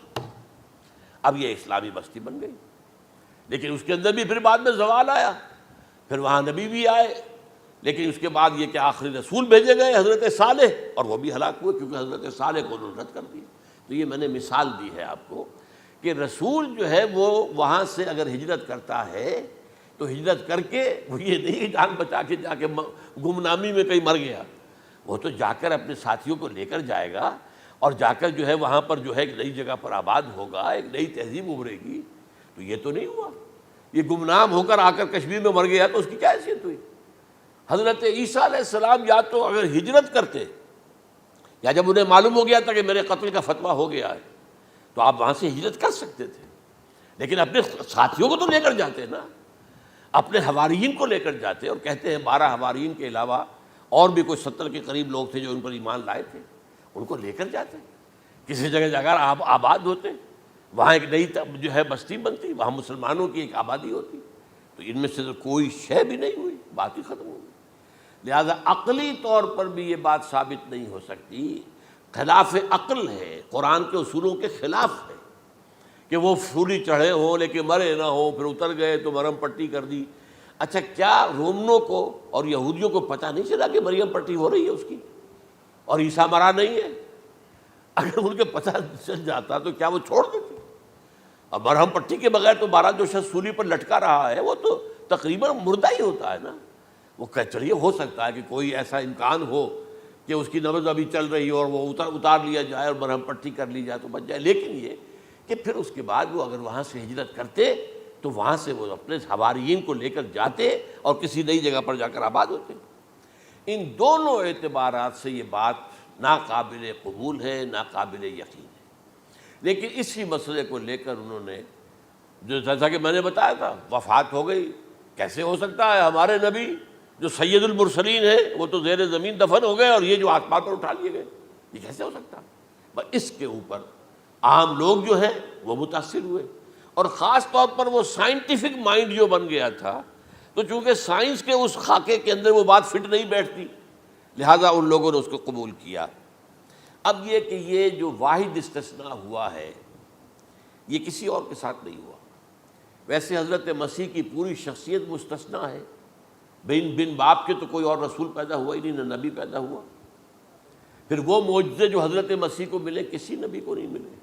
اب یہ اسلامی بستی بن گئی، لیکن اس کے اندر بھی پھر بعد میں زوال آیا، پھر وہاں نبی بھی آئے، لیکن اس کے بعد یہ کہ آخری رسول بھیجے گئے حضرت صالح، اور وہ بھی ہلاک ہوئے کیونکہ حضرت صالح کو انہوں نے رد کر دیا۔ تو یہ میں نے مثال دی ہے آپ کو کہ رسول جو ہے وہ وہاں سے اگر ہجرت کرتا ہے تو ہجرت کر کے وہ یہ نہیں جان بچا کے جا کے گمنامی میں کہیں مر گیا، وہ تو جا کر اپنے ساتھیوں کو لے کر جائے گا، اور جا کر جو ہے وہاں پر جو ہے ایک نئی جگہ پر آباد ہوگا، ایک نئی تہذیب ابھرے گی۔ تو یہ تو نہیں ہوا، یہ گمنام ہو کر آ کر کشمیر میں مر گیا تو اس کی کیا حیثیت ہوئی؟ حضرت عیسیٰ علیہ السلام یا تو اگر ہجرت کرتے، یا جب انہیں معلوم ہو گیا تھا کہ میرے قتل کا فتویٰ ہو گیا ہے، تو آپ وہاں سے ہجرت کر سکتے تھے، لیکن اپنے ساتھیوں کو تو لے کر جاتے نا، اپنے حواریین کو لے کر جاتے، اور کہتے ہیں 12 حواریین کے علاوہ اور بھی کوئی 70 کے قریب لوگ تھے جو ان پر ایمان لائے تھے، ان کو لے کر جاتے، کسی جگہ جا کر آباد ہوتے، وہاں ایک نئی جو ہے بستی بنتی، وہاں مسلمانوں کی ایک آبادی ہوتی۔ تو ان میں سے تو کوئی شے بھی نہیں ہوئی، بات ہی ختم ہو گئی۔ لہذا عقلی طور پر بھی یہ بات ثابت نہیں ہو سکتی، خلاف عقل ہے، قرآن کے اصولوں کے خلاف ہے کہ وہ سولی چڑھے ہوں لیکن مرے نہ ہوں، پھر اتر گئے تو مرہم پٹی کر دی۔ اچھا، کیا رومنوں کو اور یہودیوں کو پتہ نہیں چلا کہ مریم پٹی ہو رہی ہے اس کی اور عیسیٰ مرا نہیں ہے؟ اگر ان کے پتہ چل جاتا تو کیا وہ چھوڑ دیتے؟ اب مرہم پٹی کے بغیر تو 12 جو شخص سولی پر لٹکا رہا ہے وہ تو تقریباً مردہ ہی ہوتا ہے نا۔ وہ چلیے ہو سکتا ہے کہ کوئی ایسا امکان ہو کہ اس کی نبض ابھی چل رہی ہو اور وہ اتار لیا جائے اور مرہم پٹی کر لی جائے تو بچ جائے، لیکن یہ کہ پھر اس کے بعد وہ اگر وہاں سے ہجرت کرتے تو وہاں سے وہ اپنے حواریین کو لے کر جاتے اور کسی نئی جگہ پر جا کر آباد ہوتے۔ ان دونوں اعتبارات سے یہ بات ناقابل قبول ہے، ناقابل یقین ہے۔ لیکن اسی مسئلے کو لے کر انہوں نے، جو جیسا کہ میں نے بتایا تھا، وفات ہو گئی، کیسے ہو سکتا ہے ہمارے نبی جو سید المرسلین ہے وہ تو زیر زمین دفن ہو گئے اور یہ جو آسمان پر اٹھا لیے گئے، یہ کیسے ہو سکتا؟ بس اس کے اوپر عام لوگ جو ہیں وہ متاثر ہوئے، اور خاص طور پر وہ سائنٹیفک مائنڈ جو بن گیا تھا، تو چونکہ سائنس کے اس خاکے کے اندر وہ بات فٹ نہیں بیٹھتی، لہٰذا ان لوگوں نے اس کو قبول کیا۔ اب یہ کہ یہ جو واحد استثناء ہوا ہے یہ کسی اور کے ساتھ نہیں ہوا۔ ویسے حضرت مسیح کی پوری شخصیت مستثنیٰ ہے، بن باپ کے تو کوئی اور رسول پیدا ہوا ہی نہیں، نہ نبی پیدا ہوا۔ پھر وہ معجزے جو حضرت مسیح کو ملے کسی نبی کو نہیں ملے۔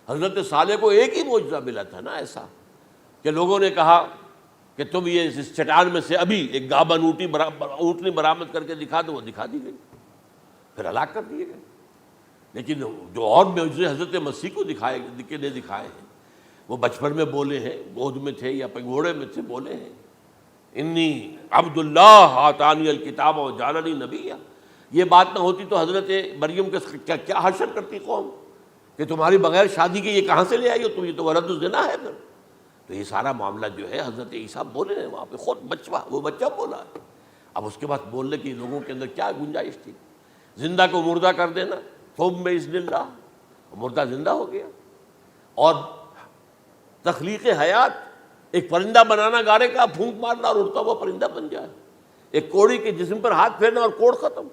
حضرت صالح کو ایک ہی معجزہ ملا تھا نا ایسا کہ لوگوں نے کہا کہ تم یہ اس چٹان میں سے ابھی ایک گابن اونٹنی برآمد کر کے دکھا دو، وہ دکھا دی گئی، پھر ہلاک کر دیے گئے۔ لیکن جو اور معجزے حضرت مسیح کو دکھائے ہیں وہ بچپن میں بولے ہیں، گود میں تھے یا پگوڑے میں تھے، بولے ہیں انی عبداللہ آتانی الکتاب و جعلنی نبیا۔ یہ بات نہ ہوتی تو حضرت مریم کے کیا حشر کرتی قوم کہ تمہاری بغیر شادی کے یہ کہاں سے لے آئی ہو تم، یہ تو ولد الزنا ہے۔ پھر تو یہ سارا معاملہ جو ہے حضرت عیسیٰ بولے ہیں وہاں پہ، خود وہ بچہ بولا ہے۔ اب اس کے بعد بولنے کی لوگوں کے اندر کیا گنجائش تھی؟ زندہ کو مردہ کر دینا، ثم باذن اللہ، مردہ زندہ ہو گیا۔ اور تخلیق حیات، ایک پرندہ بنانا گارے کا، پھونک مارنا اور اڑتا ہوا پرندہ بن جائے، ایک کوڑی کے جسم پر ہاتھ پھیرنا اور کوڑ ختم،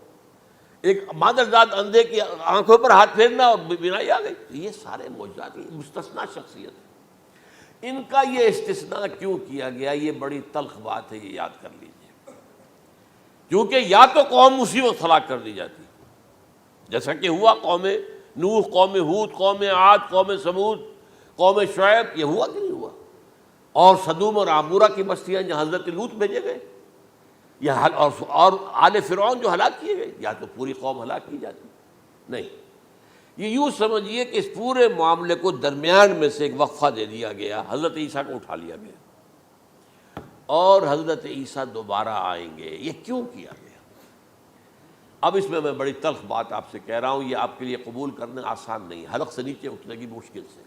ایک مادرزاد اندھے کی آنکھوں پر ہاتھ پھیرنا اور بینائی آ گئی۔ یہ سارے معجزات مستثنیٰ شخصیت ہے۔ ان کا یہ استثناء کیوں کیا گیا؟ یہ بڑی تلخ بات ہے، یہ یاد کر لیجیے، کیونکہ یا تو قوم اسی وقت ہلاک کر دی جاتی جیسا کہ ہوا قوم نوح، قوم ہود، قوم عاد، قوم سمود، قوم شعیب، یہ ہوا کہ نہیں ہوا؟ اور سدوم اور عمورہ کی بستیاں جہاں حضرت لوط بھیجے گئے، اور آل فرعون جو ہلاک کیے گئے، یا تو پوری قوم ہلاک کی جاتی؟ نہیں، یہ یوں سمجھیے کہ اس پورے معاملے کو درمیان میں سے ایک وقفہ دے دیا گیا، حضرت عیسیٰ کو اٹھا لیا گیا۔ اور حضرت عیسیٰ دوبارہ آئیں گے۔ یہ کیوں کیا گیا؟ اب اس میں بڑی تلخ بات آپ سے کہہ رہا ہوں، یہ آپ کے لیے قبول کرنا آسان نہیں، حلق سے نیچے اٹھنے کی مشکل سے۔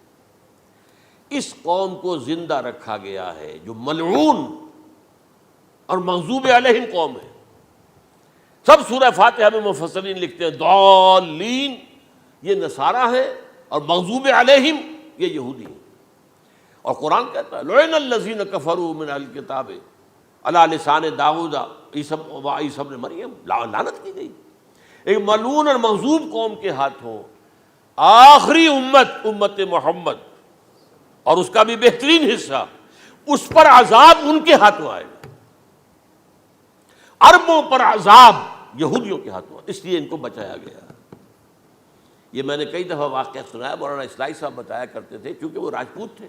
اس قوم کو زندہ رکھا گیا ہے جو ملعون اور مغضوب علیہم قوم ہے۔ سب سورہ فاتحہ میں مفسرین لکھتے ہیں ضالین، یہ نصارہ ہیں، اور مغضوب علیہم یہ یہودی ہیں۔ اور قرآن کہتا ہے لعن الذین کفروا من اہل الکتاب علی لسان داؤد وعیسی ابن مریم، لعنت کی گئی ایک ملعون اور مغضوب قوم کے ہاتھوں آخری امت محمد، اور اس کا بھی بہترین حصہ، اس پر عذاب ان کے ہاتھوں آئے گا۔ عربوں پر عذاب یہودیوں کے ہاتھوں، اس لیے ان کو بچایا گیا۔ یہ میں نے کئی دفعہ واقعہ سنایا، مولانا اصلاحی صاحب بتایا کرتے تھے، کیونکہ وہ راجپوت تھے،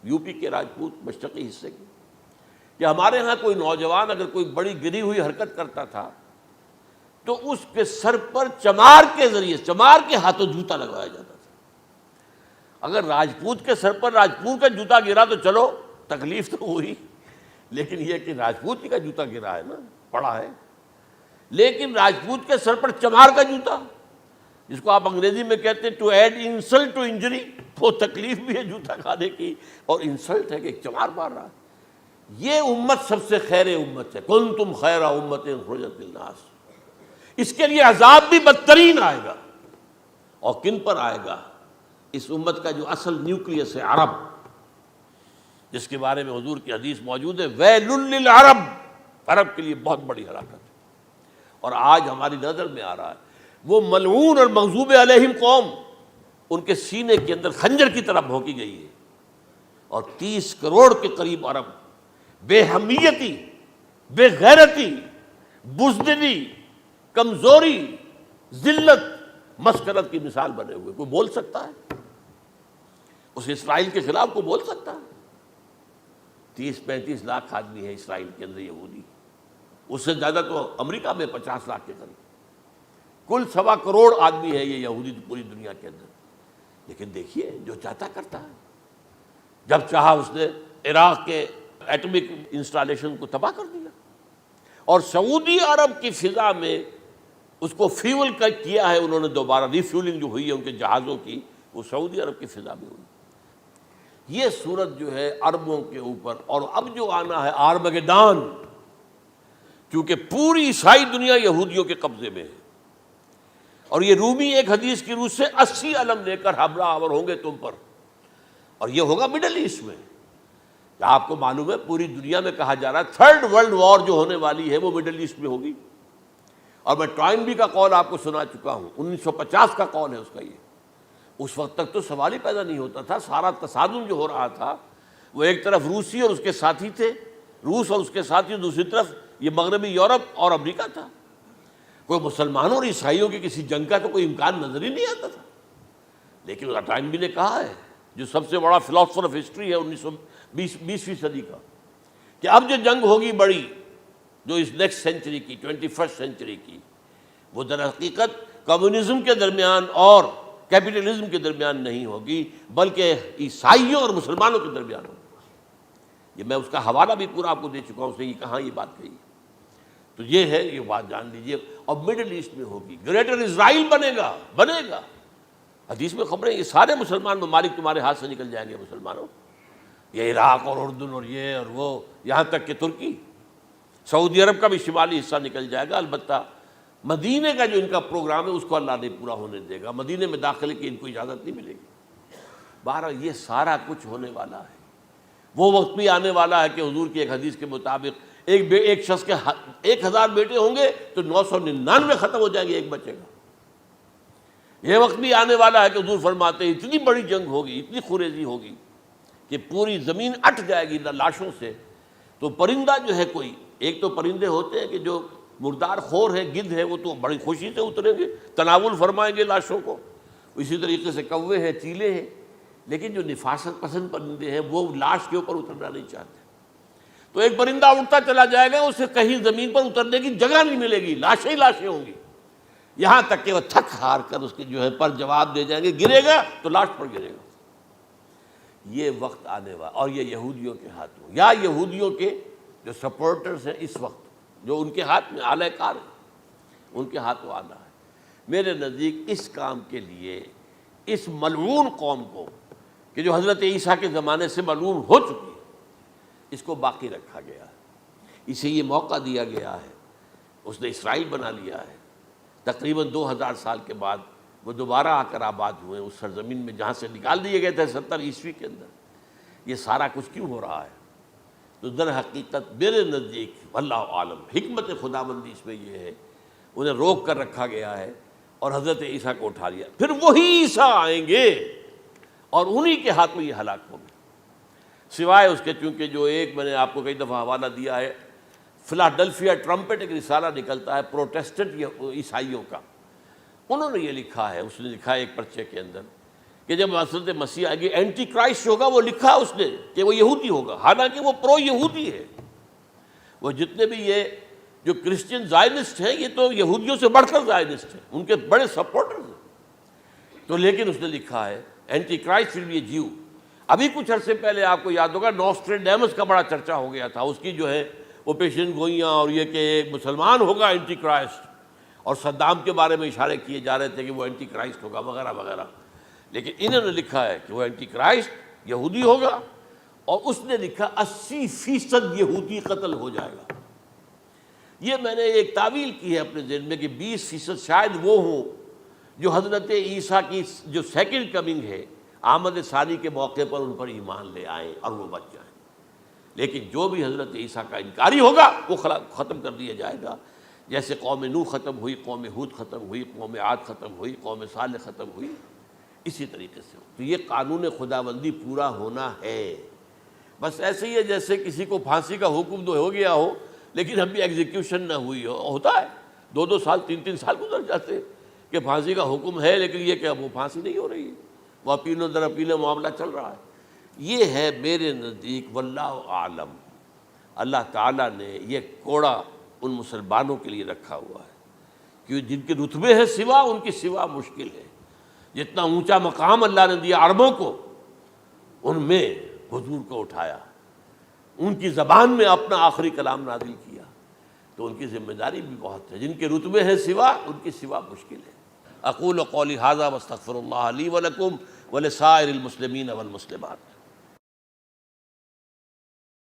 یو پی کے راجپوت مشرقی حصے کے، کہ ہمارے ہاں کوئی نوجوان اگر کوئی بڑی گری ہوئی حرکت کرتا تھا تو اس کے سر پر چمار کے ذریعے، چمار کے ہاتھوں جوتا لگوایا جاتا تھا۔ اگر راجپوت کے سر پر راجپوت کا جوتا گرا تو چلو تکلیف تو ہوئی، لیکن یہ کہ راجپوت کا جوتا گرا ہے نا، پڑا ہے، لیکن راجپوت کے سر پر چمار کا جوتا، جس کو آپ انگریزی میں کہتے ہیں to add insult to injury, وہ تکلیف بھی ہے جوتا کھانے کی، اور انسلٹ ہے کہ ایک چمار مار رہا ہے۔ یہ امت سب سے خیر امت ہے، کنتم خیر امت اخرجت للناس۔ اس کے لیے عذاب بھی بدترین آئے گا، اور کن پر آئے گا؟ اس امت کا جو اصل نیوکلیس ہے عرب، جس کے بارے میں حضور کی حدیث موجود ہے ویل للعرب، عرب کے لیے بہت بڑی ہلاکت ہے۔ اور آج ہماری نظر میں آ رہا ہے وہ ملعون اور مغضوب علیہم قوم ان کے سینے کے اندر خنجر کی طرح بھونکی گئی ہے، اور 30 کروڑ کے قریب عرب بے حمیتی، بے غیرتی، بزدلی، کمزوری، ذلت، مسکرت کی مثال بنے ہوئے۔ کوئی بول سکتا ہے اس اسرائیل کے خلاف؟ کوئی بول سکتا ہے؟ 30-35 لاکھ آدمی ہے اسرائیل کے اندر یہودی، اس سے زیادہ تو امریکہ میں 50 لاکھ کے قریب، کل 1.25 کروڑ آدمی ہے یہ یہودی پوری دنیا کے اندر۔ لیکن دیکھیے جو چاہتا کرتا ہے، جب چاہا اس نے عراق کے ایٹمک انسٹالیشن کو تباہ کر دیا، اور سعودی عرب کی فضا میں اس کو فیول کیا ہے انہوں نے، دوبارہ ری فیولنگ جو ہوئی ہے ان کے جہازوں کی، وہ سعودی عرب کی فضا میں ہوئی۔ یہ صورت جو ہے عربوں کے اوپر، اور اب جو آنا ہے آرمگدان، کیونکہ پوری عیسائی دنیا یہودیوں کے قبضے میں ہے، اور یہ رومی ایک حدیث کی روح سے 80 علم لے کر حملہ آور ہوں گے تم پر، اور یہ ہوگا مڈل ایسٹ میں۔ آپ کو معلوم ہے پوری دنیا میں کہا جا رہا ہے 3rd ورلڈ وار جو ہونے والی ہے وہ مڈل ایسٹ میں ہوگی، اور میں ٹوائنبی کا قول آپ کو سنا چکا ہوں، 1950 کا قول ہے اس کا۔ یہ اس وقت تک تو سوال ہی پیدا نہیں ہوتا تھا، سارا تصادم جو ہو رہا تھا وہ ایک طرف روسی اور اس کے ساتھی تھے، روس اور اس کے ساتھی، دوسری طرف یہ مغربی یورپ اور امریکہ تھا۔ کوئی مسلمانوں اور عیسائیوں کی کسی جنگ کا تو کوئی امکان نظر ہی نہیں آتا تھا۔ لیکن ٹائنبی نے کہا ہے، جو سب سے بڑا فلاسفر آف ہسٹری ہے 20ویں صدی کا، کہ اب جو جنگ ہوگی بڑی، جو اس نیکسٹ سینچری کی، 21st سینچری کی، وہ در حقیقت کمیونزم کے درمیان اور کیپٹلزم کے درمیان نہیں ہوگی، بلکہ عیسائیوں اور مسلمانوں کے درمیان ہوگی۔ یہ میں اس کا حوالہ بھی پورا آپ کو دے چکا ہوں، اس نے یہ کہاں یہ بات کہی، تو یہ ہے، یہ بات جان لیجئے۔ اور مڈل ایسٹ میں ہوگی، گریٹر اسرائیل بنے گا۔ حدیث میں خبریں، یہ سارے مسلمان ممالک تمہارے ہاتھ سے نکل جائیں گے مسلمانوں، یہ عراق اور اردن اور یہ اور وہ، یہاں تک کہ ترکی، سعودی عرب کا بھی شمالی حصہ نکل جائے گا۔ البتہ مدینے کا جو ان کا پروگرام ہے اس کو اللہ نہیں پورا ہونے دے گا، مدینے میں داخلے کی ان کو اجازت نہیں ملے گی۔ بہرحال یہ سارا کچھ ہونے والا ہے۔ وہ وقت بھی آنے والا ہے کہ حضور کی ایک حدیث کے مطابق ایک شخص کے 1000 بیٹے ہوں گے تو 999 ختم ہو جائیں گے، ایک بچے گا۔ یہ وقت بھی آنے والا ہے کہ حضور فرماتے ہیں اتنی بڑی جنگ ہوگی، اتنی خوریزی ہوگی کہ پوری زمین اٹ جائے گی لاشوں سے۔ تو پرندہ جو ہے، کوئی ایک تو پرندے ہوتے ہیں کہ جو مردار خور ہے، گدھ ہے، وہ تو بڑی خوشی سے اتریں گے، تناول فرمائیں گے لاشوں کو۔ اسی طریقے سے کوے ہیں، چیلے ہیں، لیکن جو نفاست پسند پرندے ہیں وہ لاش کے اوپر اترنا نہیں چاہتے۔ تو ایک پرندہ اڑتا چلا جائے گا، اسے کہیں زمین پر اترنے کی جگہ نہیں ملے گی، لاشیں ہی لاشیں ہوں گی، یہاں تک کہ وہ تھک ہار کر اس کے جو ہے پر جواب دے جائیں گے، گرے گا تو لاش پر گرے گا۔ یہ وقت آنے والا، اور یہ یہودیوں کے ہاتھوں، یا یہودیوں کے جو سپورٹرز ہیں اس وقت، جو ان کے ہاتھ میں اعلی کار ہیں، ان کے ہاتھوں آنا ہے۔ میرے نزدیک اس کام کے لیے اس ملعون قوم کو، کہ جو حضرت عیسیٰ کے زمانے سے ملعون ہو چکی ہے، اس کو باقی رکھا گیا ہے، اسے یہ موقع دیا گیا ہے، اس نے اسرائیل بنا لیا ہے۔ تقریباً 2000 سال کے بعد وہ دوبارہ آ کر آباد ہوئے اس سرزمین میں جہاں سے نکال دیے گئے تھے 70 عیسوی کے اندر۔ یہ سارا کچھ کیوں ہو رہا ہے؟ تو در حقیقت میرے نزدیک واللہ عالم حکمت خداوندی اس میں یہ ہے، انہیں روک کر رکھا گیا ہے اور حضرت عیسیٰ کو اٹھا لیا، پھر وہی عیسیٰ آئیں گے اور انہی کے ہاتھ میں یہ ہلاک ہوں گے۔ سوائے اس کے، چونکہ جو ایک میں نے آپ کو کئی دفعہ حوالہ دیا ہے، فلاڈلفیا ٹرمپٹ ایک رسالہ نکلتا ہے پروٹیسٹنٹ عیسائیوں کا، انہوں نے یہ لکھا ہے، اس نے لکھا ہے ایک پرچے کے اندر کہ جب حضرت مسیح آئے گی اینٹی کرائسٹ ہوگا، وہ لکھا اس نے کہ وہ یہودی ہوگا، حالانکہ وہ پرو یہودی ہے۔ وہ جتنے بھی یہ جو کرسچن زائنسٹ ہیں، یہ تو یہودیوں سے بڑھ کر زائنسٹ ہیں، ان کے بڑے سپورٹرز ہیں۔ تو لیکن اس نے لکھا ہے اینٹی کرائسٹ ول بی اے جیو۔ ابھی کچھ عرصے پہلے آپ کو یاد ہوگا نوسٹریڈیمس کا بڑا چرچا ہو گیا تھا، اس کی جو ہے وہ پیشن گوئیاں، اور یہ کہ ایک مسلمان ہوگا اینٹی کرائسٹ، اور صدام کے بارے میں اشارے کیے جا رہے تھے کہ وہ اینٹی کرائسٹ ہوگا وغیرہ وغیرہ۔ لیکن انہوں نے لکھا ہے کہ وہ اینٹی کرائسٹ یہودی ہوگا، اور اس نے لکھا 80% یہودی قتل ہو جائے گا۔ یہ میں نے ایک تعویل کی ہے اپنے ذہن میں کہ 20% شاید وہ ہوں جو حضرت عیسیٰ کی جو سیکنڈ کمنگ ہے، آمد ثانی کے موقع پر ان پر ایمان لے آئیں اور وہ بچ جائیں۔ لیکن جو بھی حضرت عیسیٰ کا انکاری ہوگا وہ ختم کر دیا جائے گا، جیسے قوم نوح ختم ہوئی، قوم ہود ختم ہوئی، قوم عاد ختم ہوئی، قوم صالح ختم ہوئی، اسی طریقے سے۔ تو یہ قانون خداوندی پورا ہونا ہے۔ بس ایسے ہی ہے جیسے کسی کو پھانسی کا حکم تو ہو گیا ہو لیکن ابھی ایگزیکیوشن نہ ہوئی ہو، ہوتا ہے 2 سال 3 سال گزر جاتے کہ پھانسی کا حکم ہے لیکن یہ کہ اب وہ پھانسی نہیں ہو رہی ہے، وہ اپیلوں در اپیلوں معاملہ چل رہا ہے۔ یہ ہے میرے نزدیک واللہ عالم، اللہ تعالیٰ نے یہ کوڑا ان مسلمانوں کے لیے رکھا ہوا ہے کہ جن کے رتبے ہیں سوا، ان کی سوا مشکل ہے۔ جتنا اونچا مقام اللہ نے دیا عربوں کو، ان میں حضور کو اٹھایا، ان کی زبان میں اپنا آخری کلام نازل کیا، تو ان کی ذمہ داری بھی بہت ہے۔ جن کے رتبے ہیں سوا، ان کی سوا مشکل ہے۔ اقول قولی ھذا واستغفر اللہ لی ولکم ولسائر المسلمین والمسلمات۔